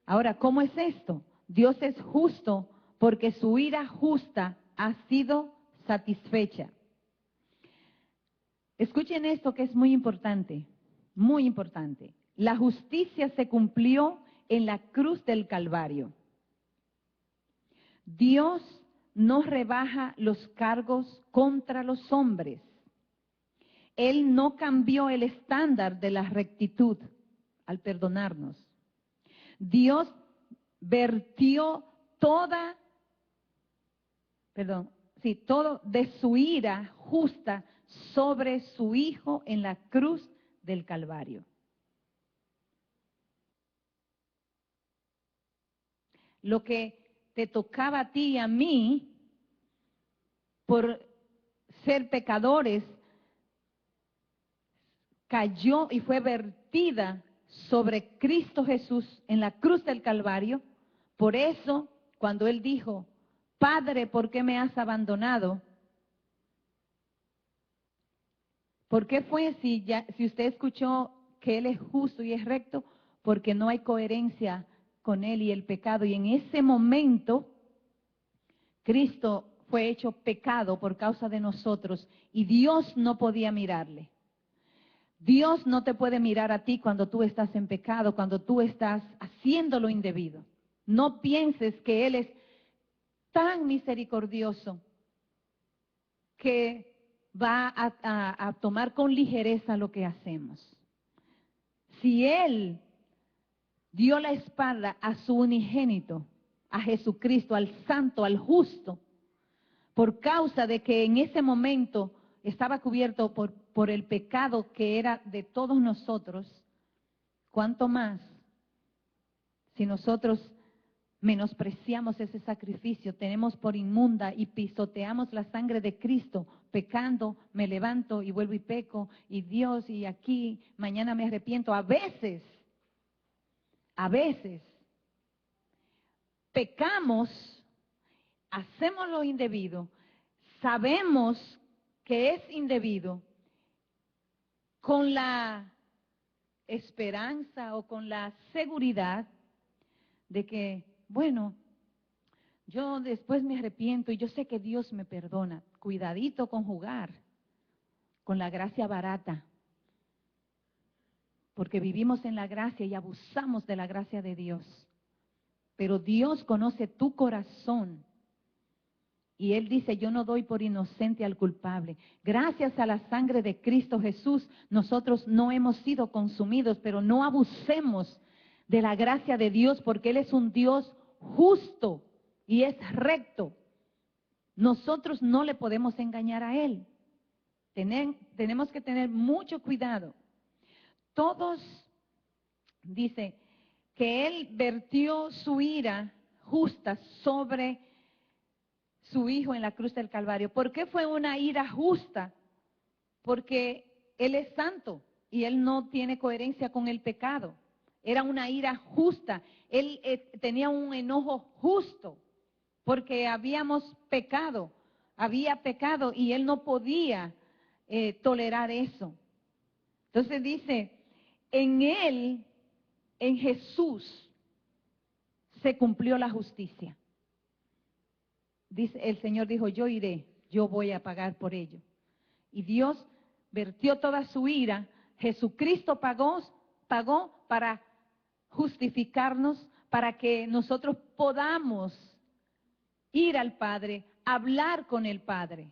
Ahora, ¿cómo es esto? Dios es justo porque su ira justa ha sido satisfecha. Escuchen esto que es muy importante, muy importante. La justicia se cumplió en la cruz del Calvario. Dios no rebaja los cargos contra los hombres. Él no cambió el estándar de la rectitud al perdonarnos. Dios vertió todo de su ira justa sobre su Hijo en la cruz del Calvario. Lo que te tocaba a ti y a mí por ser pecadores, cayó y fue vertida sobre Cristo Jesús en la cruz del Calvario. Por eso, cuando Él dijo, Padre, ¿por qué me has abandonado? ¿Por qué fue si usted escuchó que Él es justo y es recto? Porque no hay coherencia con Él y el pecado. Y en ese momento, Cristo fue hecho pecado por causa de nosotros y Dios no podía mirarle. Dios no te puede mirar a ti cuando tú estás en pecado, cuando tú estás haciendo lo indebido. No pienses que Él es tan misericordioso que va a tomar con ligereza lo que hacemos. Si Él dio la espalda a su unigénito, a Jesucristo, al santo, al justo, por causa de que en ese momento estaba cubierto por el pecado que era de todos nosotros, ¿cuánto más si nosotros menospreciamos ese sacrificio, tenemos por inmunda y pisoteamos la sangre de Cristo, pecando, me levanto y vuelvo y peco, y Dios, y aquí, mañana me arrepiento? A veces, pecamos, hacemos lo indebido, sabemos que es indebido, con la esperanza o con la seguridad de que, bueno, yo después me arrepiento y yo sé que Dios me perdona. Cuidadito con jugar con la gracia barata, porque vivimos en la gracia y abusamos de la gracia de Dios. Pero Dios conoce tu corazón y Él dice, yo no doy por inocente al culpable. Gracias a la sangre de Cristo Jesús, nosotros no hemos sido consumidos, pero no abusemos de la gracia de Dios, porque Él es un Dios justo y es recto. Nosotros no le podemos engañar a Él. Tenemos que tener mucho cuidado. Todos, dice, que Él vertió su ira justa sobre su Hijo en la cruz del Calvario. ¿Por qué fue una ira justa? Porque Él es santo y Él no tiene coherencia con el pecado. Era una ira justa. Él tenía un enojo justo porque había pecado y Él no podía tolerar eso. Entonces dice, en Él, en Jesús, se cumplió la justicia. Dice, el Señor dijo, yo iré, yo voy a pagar por ello. Y Dios vertió toda su ira. Jesucristo pagó para justificarnos, para que nosotros podamos ir al Padre, hablar con el Padre.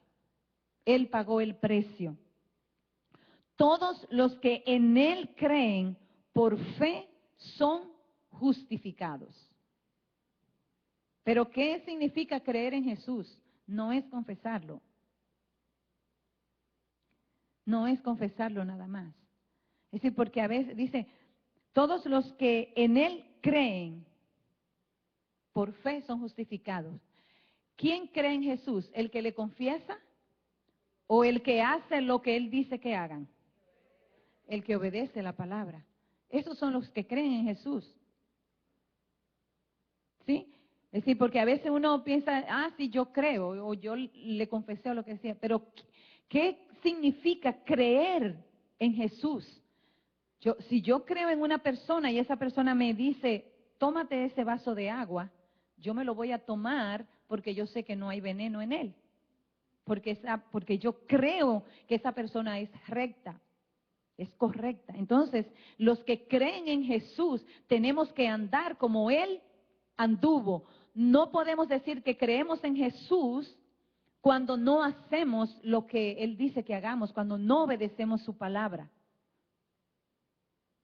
Él pagó el precio. Todos los que en Él creen por fe son justificados. Pero ¿qué significa creer en Jesús? No es confesarlo. No es confesarlo nada más. Es decir, porque a veces dice, todos los que en Él creen por fe son justificados. ¿Quién cree en Jesús? ¿El que le confiesa o el que hace lo que Él dice que hagan? El que obedece la palabra. Esos son los que creen en Jesús. ¿Sí? Es decir, porque a veces uno piensa, sí, yo creo, o yo le confesé o lo que sea, pero ¿qué significa creer en Jesús? Si yo creo en una persona y esa persona me dice, tómate ese vaso de agua, yo me lo voy a tomar porque yo sé que no hay veneno en él. Porque yo creo que esa persona es recta, es correcta. Entonces, los que creen en Jesús tenemos que andar como Él anduvo. No podemos decir que creemos en Jesús cuando no hacemos lo que Él dice que hagamos, cuando no obedecemos su palabra.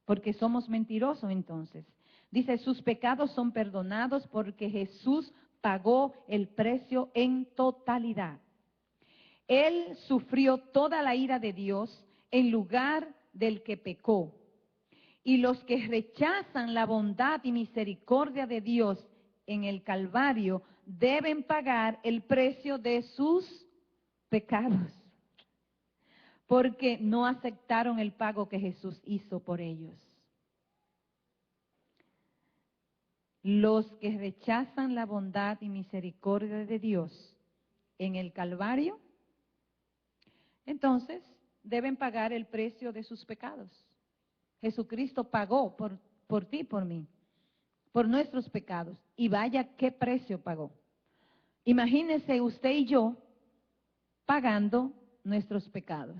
Porque somos mentirosos entonces. Dice, sus pecados son perdonados porque Jesús pagó el precio en totalidad. Él sufrió toda la ira de Dios en lugar del que pecó. Y los que rechazan la bondad y misericordia de Dios en el Calvario deben pagar el precio de sus pecados. porque no aceptaron el pago que Jesús hizo por ellos. Los que rechazan la bondad y misericordia de Dios en el Calvario, entonces deben pagar el precio de sus pecados. Jesucristo pagó por ti y por mí, por nuestros pecados. Y vaya qué precio pagó. Imagínese usted y yo pagando nuestros pecados.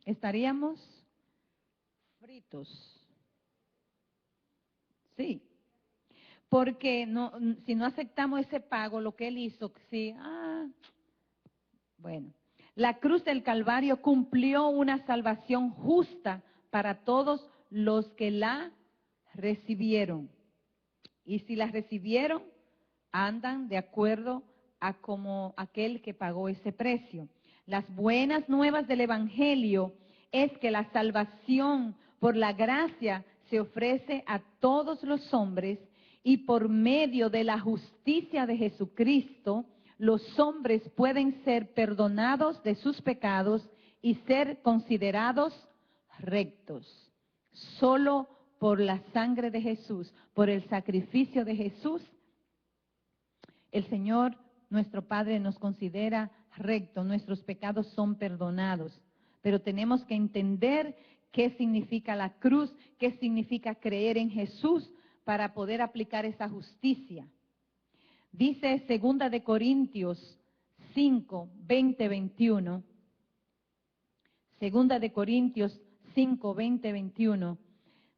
Estaríamos fritos. Sí, porque si no aceptamos ese pago, lo que Él hizo, sí, bueno. La cruz del Calvario cumplió una salvación justa para todos los que la recibieron. Y si la recibieron, andan de acuerdo a como aquel que pagó ese precio. Las buenas nuevas del Evangelio es que la salvación por la gracia se ofrece a todos los hombres y por medio de la justicia de Jesucristo, los hombres pueden ser perdonados de sus pecados y ser considerados rectos. Solo por la sangre de Jesús, por el sacrificio de Jesús, el Señor, nuestro Padre, nos considera rectos, nuestros pecados son perdonados. Pero tenemos que entender qué significa la cruz, qué significa creer en Jesús para poder aplicar esa justicia. Dice 2 de Corintios 5, 20, 21. 2 de Corintios 5, 20, 21.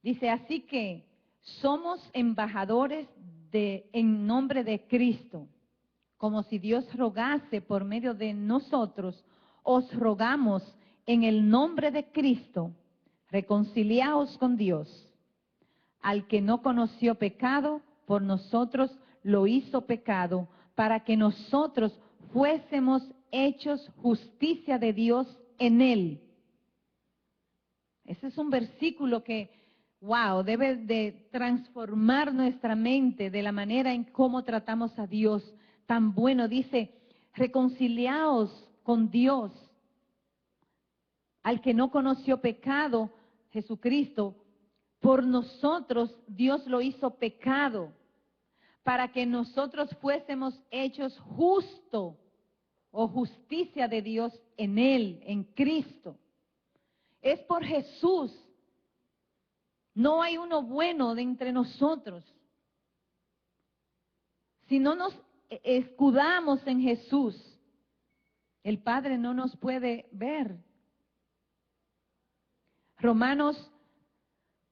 Dice, así que somos embajadores en nombre de Cristo, como si Dios rogase por medio de nosotros, os rogamos en el nombre de Cristo, reconciliaos con Dios. Al que no conoció pecado, por nosotros lo hizo pecado, para que nosotros fuésemos hechos justicia de Dios en él. Ese es un versículo que, wow, debe de transformar nuestra mente de la manera en cómo tratamos a Dios. Tan bueno, dice, reconciliaos con Dios. Al que no conoció pecado, Jesucristo, por nosotros Dios lo hizo pecado, para que nosotros fuésemos hechos justo o justicia de Dios en Él, en Cristo. Es por Jesús. No hay uno bueno de entre nosotros. Si no nos escudamos en Jesús, el Padre no nos puede ver. Romanos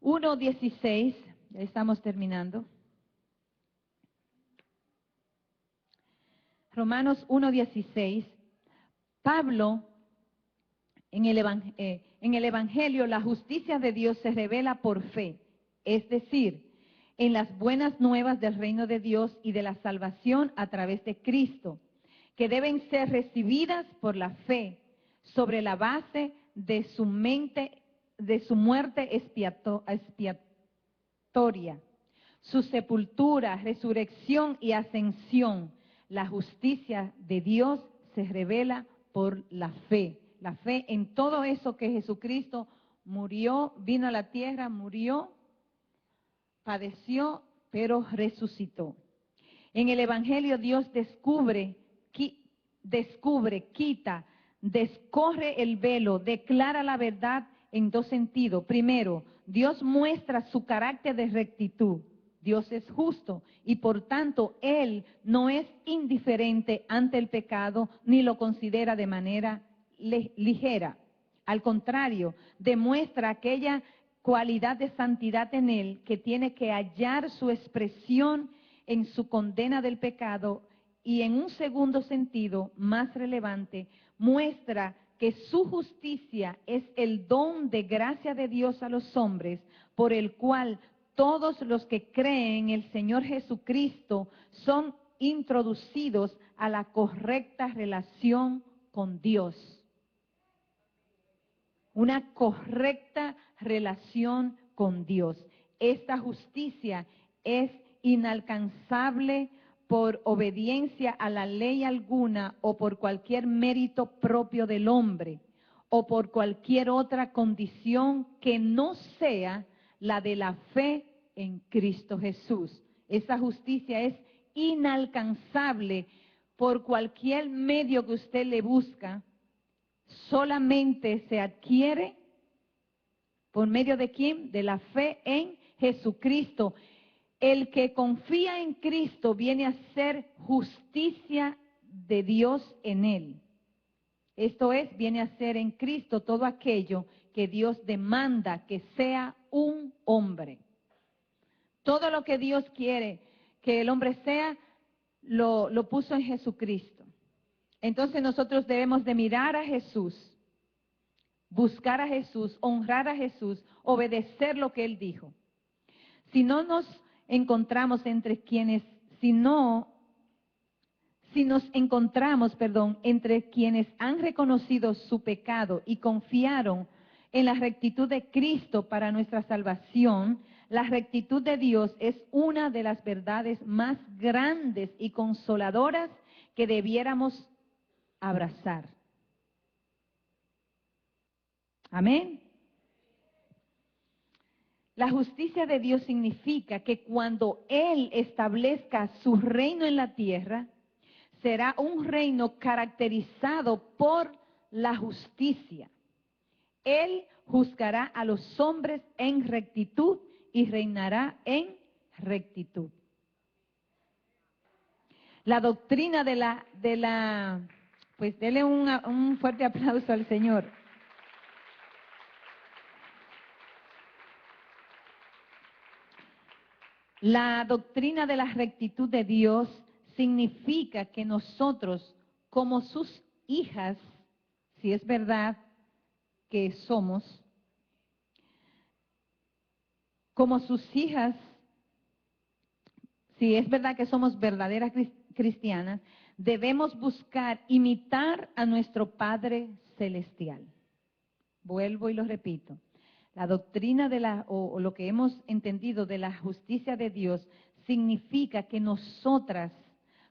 1:16, ya estamos terminando. Romanos 1:16, Pablo, en el Evangelio, la justicia de Dios se revela por fe, es decir, en las buenas nuevas del reino de Dios y de la salvación a través de Cristo, que deben ser recibidas por la fe sobre la base de su muerte expiatoria, su sepultura, resurrección y ascensión. La justicia de Dios se revela por la fe en todo eso que Jesucristo murió, vino a la tierra, murió, padeció, pero resucitó. En el Evangelio Dios descubre, quita, descorre el velo, declara la verdad en dos sentidos. Primero, Dios muestra su carácter de rectitud. Dios es justo y por tanto Él no es indiferente ante el pecado ni lo considera de manera ligera. Al contrario, demuestra aquella cualidad de santidad en Él que tiene que hallar su expresión en su condena del pecado y en un segundo sentido más relevante, muestra que su justicia es el don de gracia de Dios a los hombres, por el cual todos los que creen en el Señor Jesucristo son introducidos a la correcta relación con Dios. Una correcta relación con Dios. Esta justicia es inalcanzable por obediencia a la ley alguna o por cualquier mérito propio del hombre o por cualquier otra condición que no sea la de la fe en Cristo Jesús. Esa justicia es inalcanzable por cualquier medio que usted le busca. Solamente se adquiere por medio de ¿quién? De la fe en Jesucristo. El que confía en Cristo viene a ser justicia de Dios en él. Esto es, viene a ser en Cristo todo aquello que Dios demanda que sea un hombre. Todo lo que Dios quiere que el hombre sea, lo puso en Jesucristo. Entonces nosotros debemos de mirar a Jesús, buscar a Jesús, honrar a Jesús, obedecer lo que Él dijo. Si no nos encontramos entre quienes, si nos encontramos, entre quienes han reconocido su pecado y confiaron en la rectitud de Cristo para nuestra salvación, la rectitud de Dios es una de las verdades más grandes y consoladoras que debiéramos abrazar. Amén. La justicia de Dios significa que cuando Él establezca su reino en la tierra, será un reino caracterizado por la justicia. Él juzgará a los hombres en rectitud y reinará en rectitud. La doctrina pues dele un fuerte aplauso al Señor. La doctrina de la rectitud de Dios significa que nosotros, como sus hijas, si es verdad que somos, como sus hijas, si es verdad que somos verdaderas cristianas, debemos buscar imitar a nuestro Padre Celestial. Vuelvo y lo repito. La doctrina o lo que hemos entendido de la justicia de Dios significa que nosotras,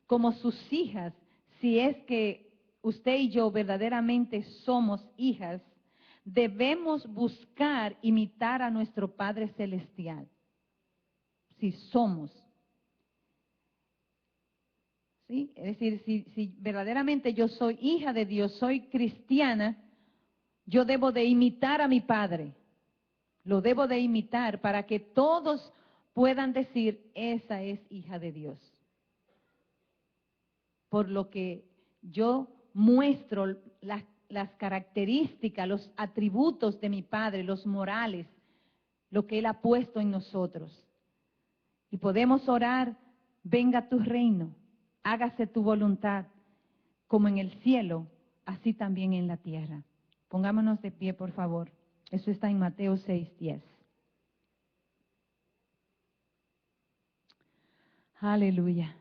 como sus hijas, si es que usted y yo verdaderamente somos hijas, debemos buscar imitar a nuestro Padre Celestial. Si somos. ¿Sí? Es decir, si verdaderamente yo soy hija de Dios, soy cristiana, yo debo de imitar a mi Padre. Lo debo de imitar para que todos puedan decir, esa es hija de Dios. Por lo que yo muestro las características, los atributos de mi Padre, los morales, lo que Él ha puesto en nosotros. Y podemos orar, venga tu reino, hágase tu voluntad, como en el cielo, así también en la tierra. Pongámonos de pie, por favor. Eso está en Mateo 6:10. Aleluya.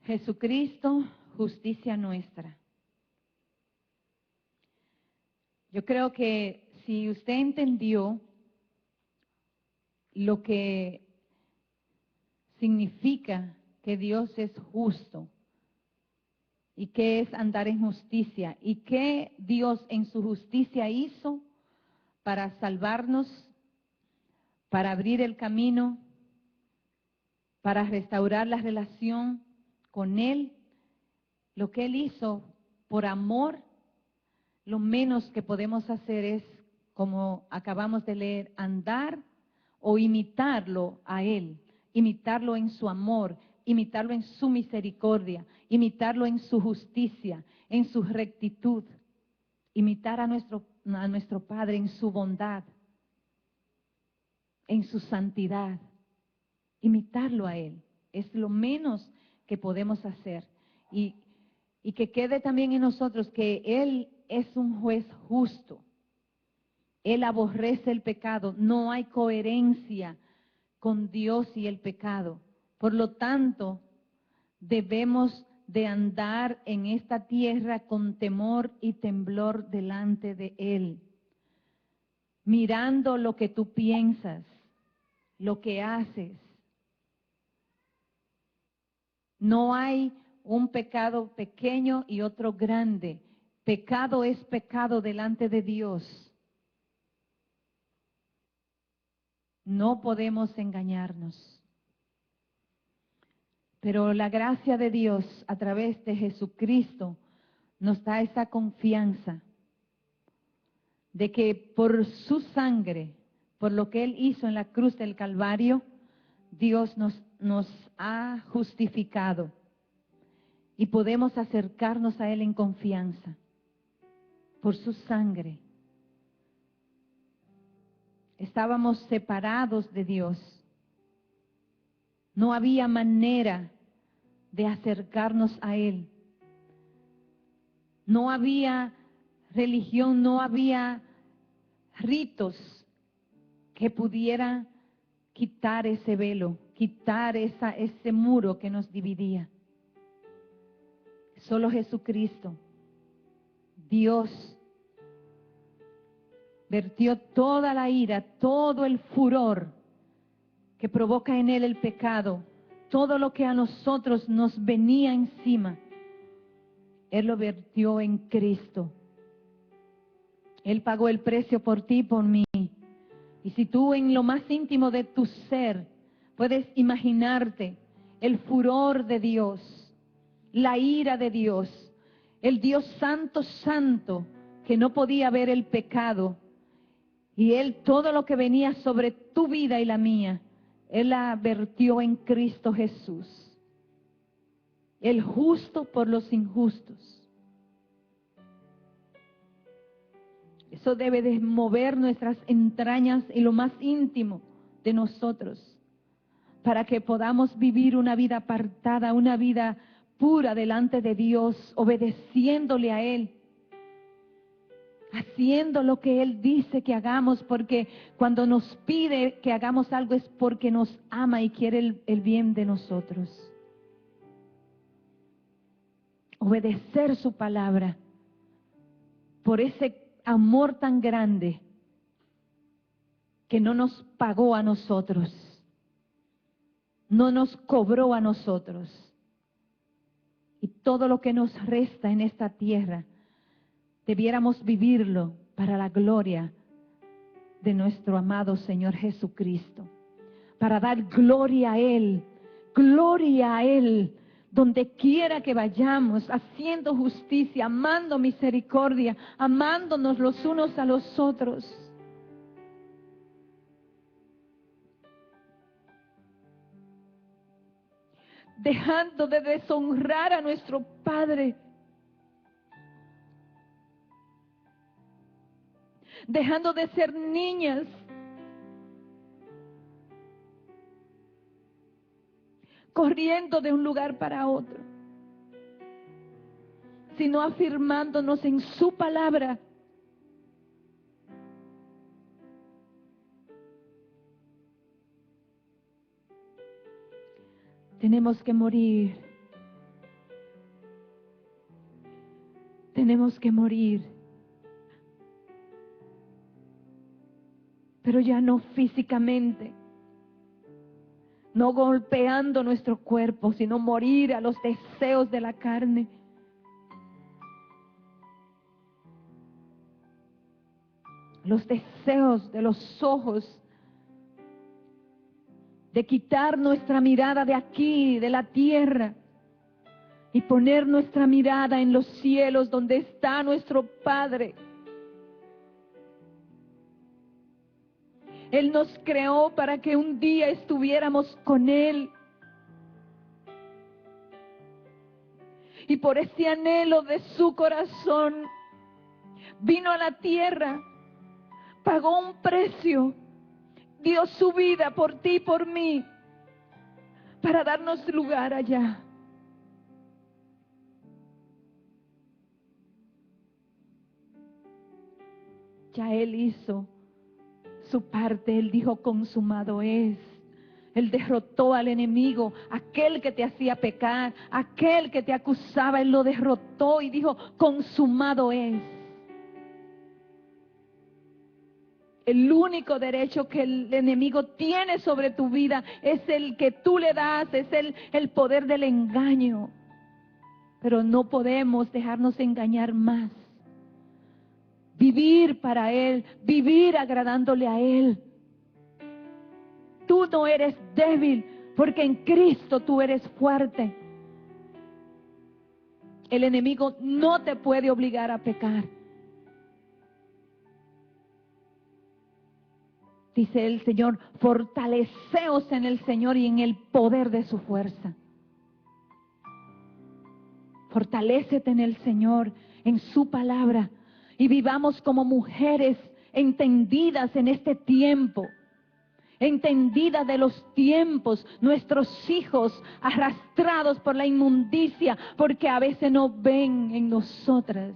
Jesucristo, justicia nuestra. Yo creo que si usted entendió lo que significa que Dios es justo y qué es andar en justicia y qué Dios en su justicia hizo para salvarnos, para abrir el camino, para restaurar la relación con Él, lo que Él hizo por amor, lo menos que podemos hacer es, como acabamos de leer, andar o imitarlo a Él, imitarlo en su amor, imitarlo en su misericordia, imitarlo en su justicia, en su rectitud, imitar a nuestro Padre en su bondad, en su santidad, imitarlo a Él. Es lo menos que podemos hacer. Y que quede también en nosotros que Él es un juez justo. Él aborrece el pecado. No hay coherencia con Dios y el pecado. Por lo tanto, debemos de andar en esta tierra con temor y temblor delante de Él, mirando lo que tú piensas, lo que haces. No hay un pecado pequeño y otro grande. Pecado es pecado delante de Dios. No podemos engañarnos. Pero la gracia de Dios a través de Jesucristo nos da esa confianza de que por su sangre, por lo que Él hizo en la cruz del Calvario, Dios nos ha justificado y podemos acercarnos a Él en confianza por su sangre. Estábamos separados de Dios. No había manera de acercarnos a Él. No había religión, no había ritos que pudieran quitar ese velo, quitar ese muro que nos dividía. Solo Jesucristo, Dios, vertió toda la ira, todo el furor que provoca en Él el pecado, todo lo que a nosotros nos venía encima, Él lo vertió en Cristo. Él pagó el precio por ti y por mí. Y si tú en lo más íntimo de tu ser puedes imaginarte el furor de Dios, la ira de Dios, el Dios santo, santo, que no podía ver el pecado, y Él todo lo que venía sobre tu vida y la mía, Él la vertió en Cristo Jesús, el justo por los injustos. Eso debe de mover nuestras entrañas y lo más íntimo de nosotros, para que podamos vivir una vida apartada, una vida pura delante de Dios, obedeciéndole a Él, haciendo lo que Él dice que hagamos, porque cuando nos pide que hagamos algo es porque nos ama y quiere el bien de nosotros. Obedecer su palabra por ese amor tan grande que no nos pagó a nosotros, no nos cobró a nosotros. Y todo lo que nos resta en esta tierra, debiéramos vivirlo para la gloria de nuestro amado Señor Jesucristo, para dar gloria a Él, donde quiera que vayamos, haciendo justicia, amando misericordia, amándonos los unos a los otros. Dejando de deshonrar a nuestro Padre, dejando de ser niñas, corriendo de un lugar para otro, sino afirmándonos en su palabra. Tenemos que morir. Tenemos que morir. Pero ya no físicamente, no golpeando nuestro cuerpo, sino morir a los deseos de la carne. Los deseos de los ojos, de quitar nuestra mirada de aquí, de la tierra, y poner nuestra mirada en los cielos donde está nuestro Padre. Él nos creó para que un día estuviéramos con Él. Y por ese anhelo de su corazón, vino a la tierra, pagó un precio, dio su vida por ti y por mí, para darnos lugar allá. Ya Él hizo su parte. Él dijo: consumado es. Él derrotó al enemigo, aquel que te hacía pecar, aquel que te acusaba. Él lo derrotó y dijo: consumado es. El único derecho que el enemigo tiene sobre tu vida es el que tú le das, es el poder del engaño. Pero no podemos dejarnos engañar más. Vivir para Él, vivir agradándole a Él. Tú no eres débil, porque en Cristo tú eres fuerte. El enemigo no te puede obligar a pecar. Dice el Señor: fortaleceos en el Señor y en el poder de su fuerza. Fortalécete en el Señor, en su palabra, y vivamos como mujeres entendidas en este tiempo, entendidas de los tiempos. Nuestros hijos arrastrados por la inmundicia, porque a veces no ven en nosotras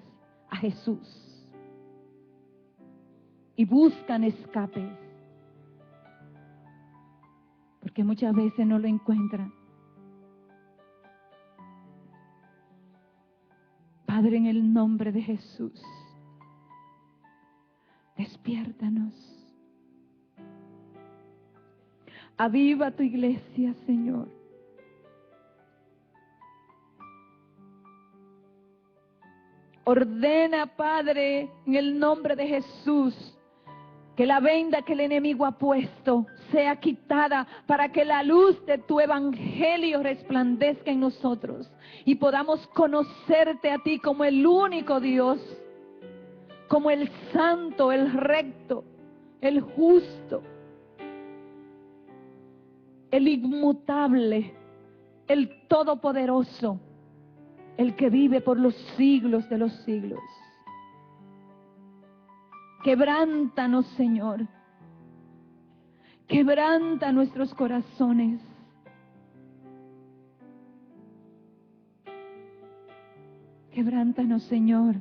a Jesús y buscan escapes, porque muchas veces no lo encuentran. Padre, en el nombre de Jesús, despiértanos. Aviva tu iglesia, Señor. Ordena, Padre, en el nombre de Jesús, que la venda que el enemigo ha puesto sea quitada, para que la luz de tu evangelio resplandezca en nosotros y podamos conocerte a ti como el único Dios, como el santo, el recto, el justo, el inmutable, el todopoderoso, el que vive por los siglos de los siglos. Quebrántanos, Señor. Quebranta nuestros corazones. Quebrántanos, Señor.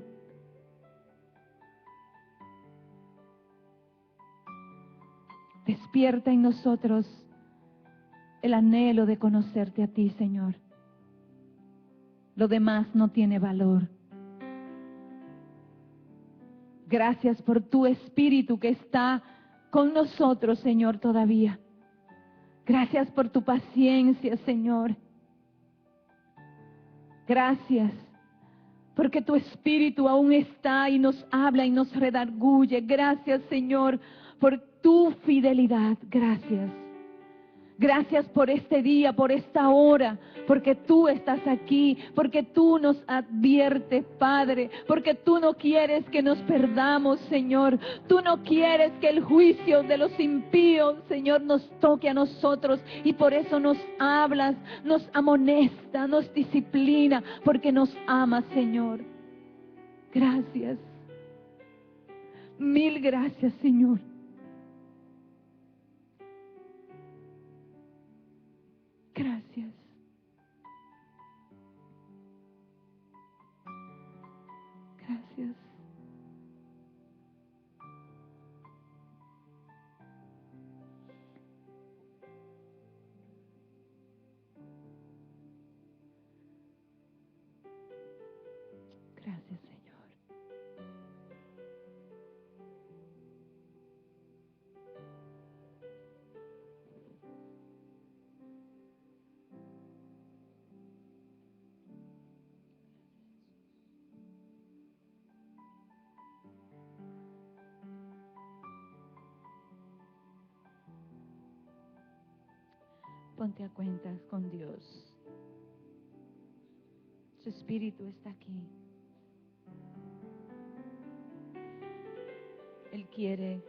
Despierta en nosotros el anhelo de conocerte a ti, Señor. Lo demás no tiene valor. Gracias por tu Espíritu que está con nosotros, Señor, todavía. Gracias por tu paciencia, Señor. Gracias porque tu Espíritu aún está y nos habla y nos redarguye. Gracias, Señor, por tu fidelidad. Gracias. Gracias por este día, por esta hora, porque tú estás aquí, porque tú nos adviertes, Padre, porque tú no quieres que nos perdamos, Señor. Tú no quieres que el juicio de los impíos, Señor, nos toque a nosotros, y por eso nos hablas, nos amonesta, nos disciplina, porque nos amas, Señor. Gracias. Mil gracias, Señor. Gracias. Gracias. Gracias, Señor. Ponte a cuentas con Dios. Su Espíritu está aquí. Él quiere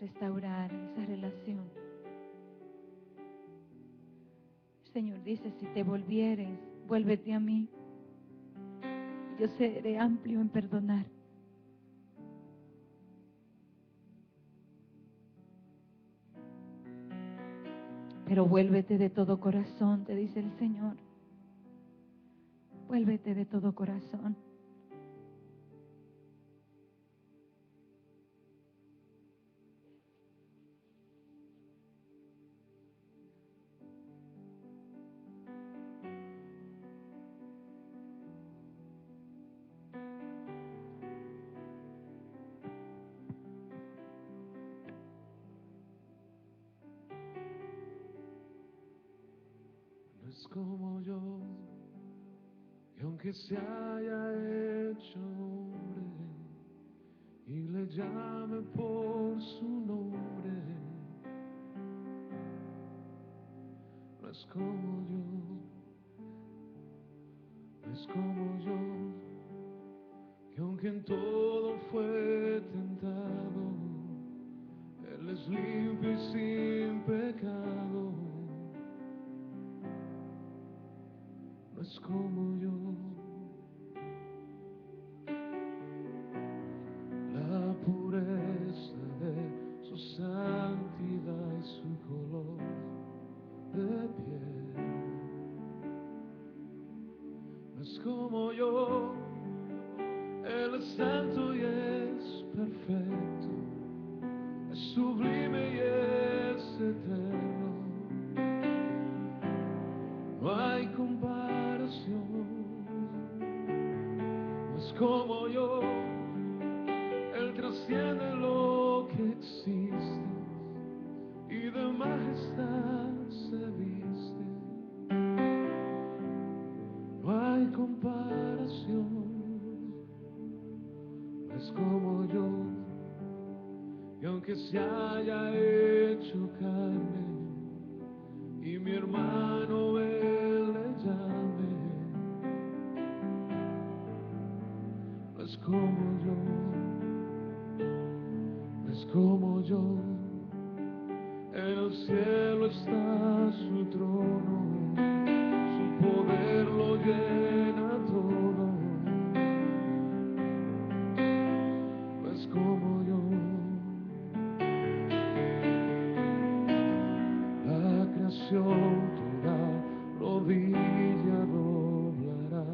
restaurar esa relación. El Señor dice: si te volvieres, vuélvete a mí. Yo seré amplio en perdonar. Pero vuélvete de todo corazón, te dice el Señor. Vuélvete de todo corazón.
como yo, y aunque se haya hecho hombre y le llame por su nombre, no es como yo, no es como yo, que aunque en todo fue tentado, Él es limpio y sin pecado. No es como yo, la pureza de su santidad y su color de piel. No es como yo, Él es santo y es perfecto, es sublime y es eterno. No hay comparación. No es como yo, Él trasciende lo que existe y de majestad se viste. No hay comparación. No es como yo, y aunque se haya hecho carne y mi hermano Él le llame, no es como yo, no es como yo. En el cielo está su trono, su poder lo llena todo. No es como yo, la creación toda rodilla doblará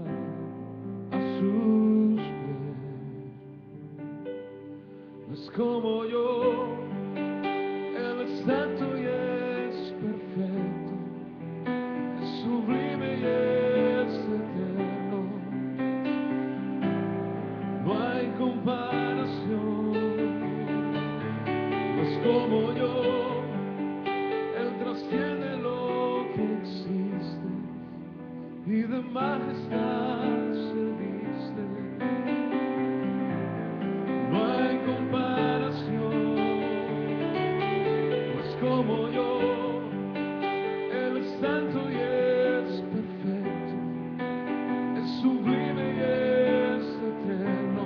a sus pies. No es como yo, Él es santo y es perfecto, es sublime y es eterno. No hay comparación. No es como yo, Él trasciende lo que existe y de majestad se viste. No hay comparación. No es como yo, Él es santo y es perfecto, es sublime y es eterno.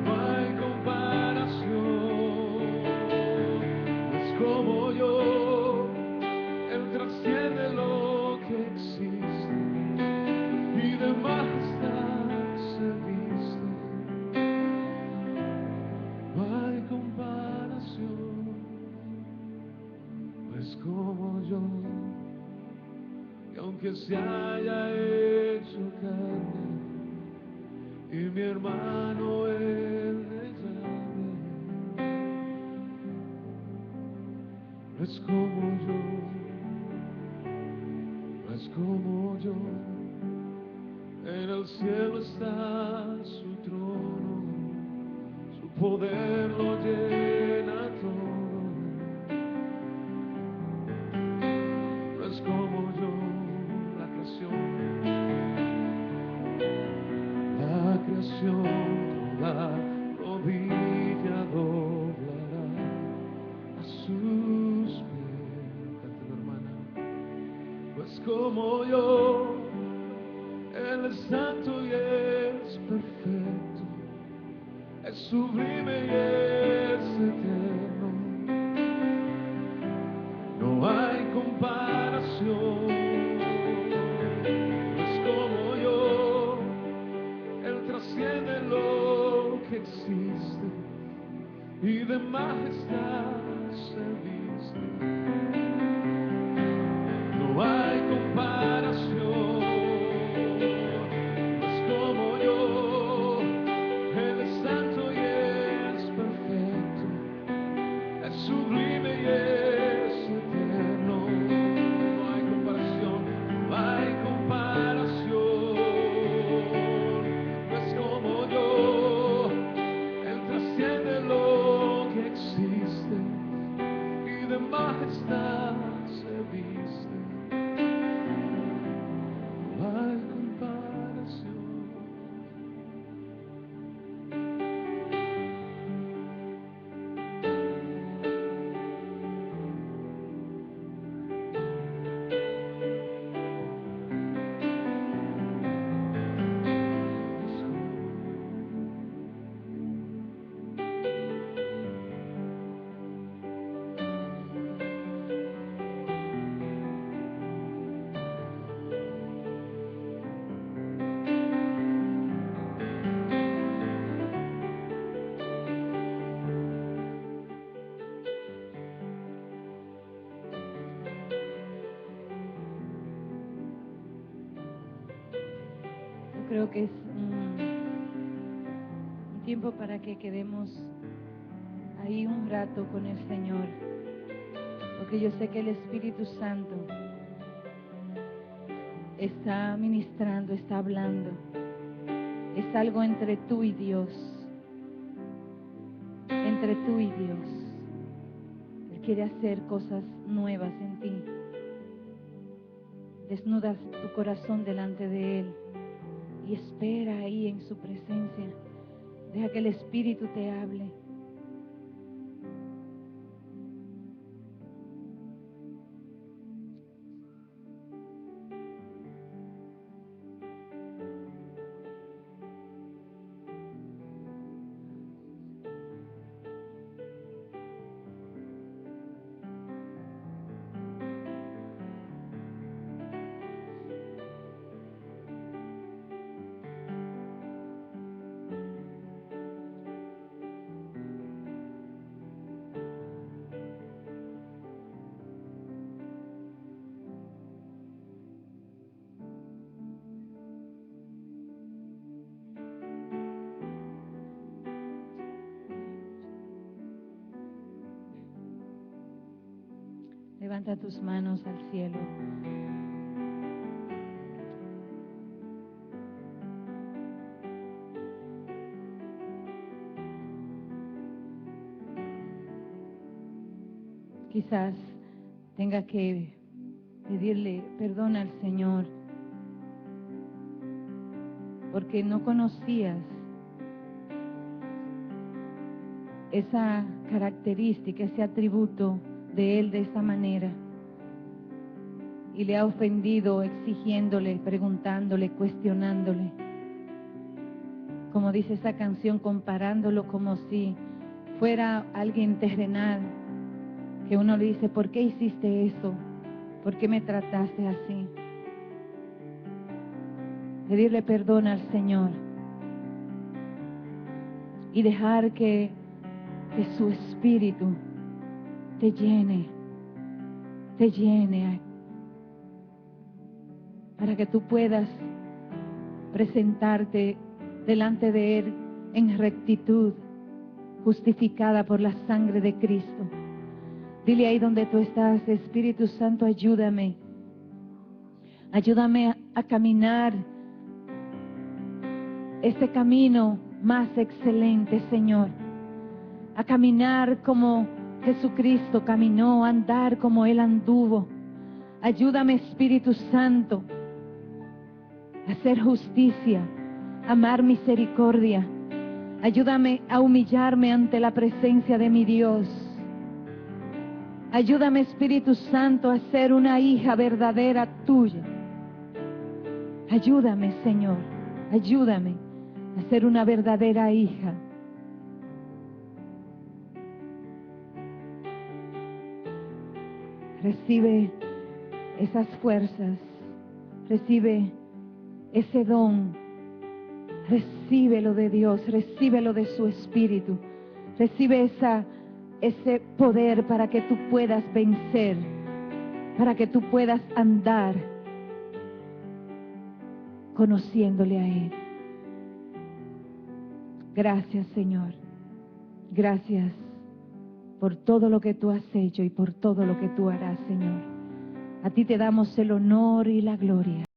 No hay comparación. No es como yo, Él trasciende lo que existe y de majestad se viste. No hay comparación. No es como yo, y aunque se haya hecho carne y mi hermano Él le llame, no es como yo, no es como yo. En el cielo está su trono, su poder lo llena todo. No es como yo, la creación toda rodilla doblará a sus pies. Cántalo, hermana. No es como yo, Él es santo y es perfecto, es sublime y es eterno. No hay comparación. No es como yo, Él trasciende lo que existe y de majestad se viste. No hay comparación. No es como yo, Él es santo y es perfecto, es sublime y es eterno.
creo que es un tiempo para que quedemos ahí un rato con el Señor, porque yo sé que el Espíritu Santo está ministrando, está hablando. Es algo entre tú y Dios, entre tú y Dios. Él quiere hacer cosas nuevas en ti. Desnuda tu corazón delante de Él y espera ahí en su presencia. Deja que el Espíritu te hable. Levanta tus manos al cielo. Quizás tenga que pedirle perdón al Señor porque no conocías esa característica, ese atributo de Él de esa manera, y le ha ofendido exigiéndole, preguntándole, cuestionándole, como dice esa canción, comparándolo como si fuera alguien terrenal, que uno le dice, ¿por qué hiciste eso? ¿Por qué me trataste así? Pedirle perdón al Señor y dejar que su Espíritu te llene, para que tú puedas presentarte delante de Él en rectitud, justificada por la sangre de Cristo. Dile ahí donde tú estás, Espíritu Santo, ayúdame a caminar este camino más excelente, Señor, a caminar como Jesucristo caminó, a andar como Él anduvo. Ayúdame, Espíritu Santo, a hacer justicia, a amar misericordia. Ayúdame a humillarme ante la presencia de mi Dios. Ayúdame, Espíritu Santo, a ser una hija verdadera tuya. Ayúdame, Señor, ayúdame a ser una verdadera hija. Recibe esas fuerzas, recibe ese don, recíbelo de Dios, recíbelo de su Espíritu, recibe ese poder para que tú puedas vencer, para que tú puedas andar conociéndole a Él. Gracias, Señor, gracias por todo lo que tú has hecho y por todo lo que tú harás, Señor. A ti te damos el honor y la gloria.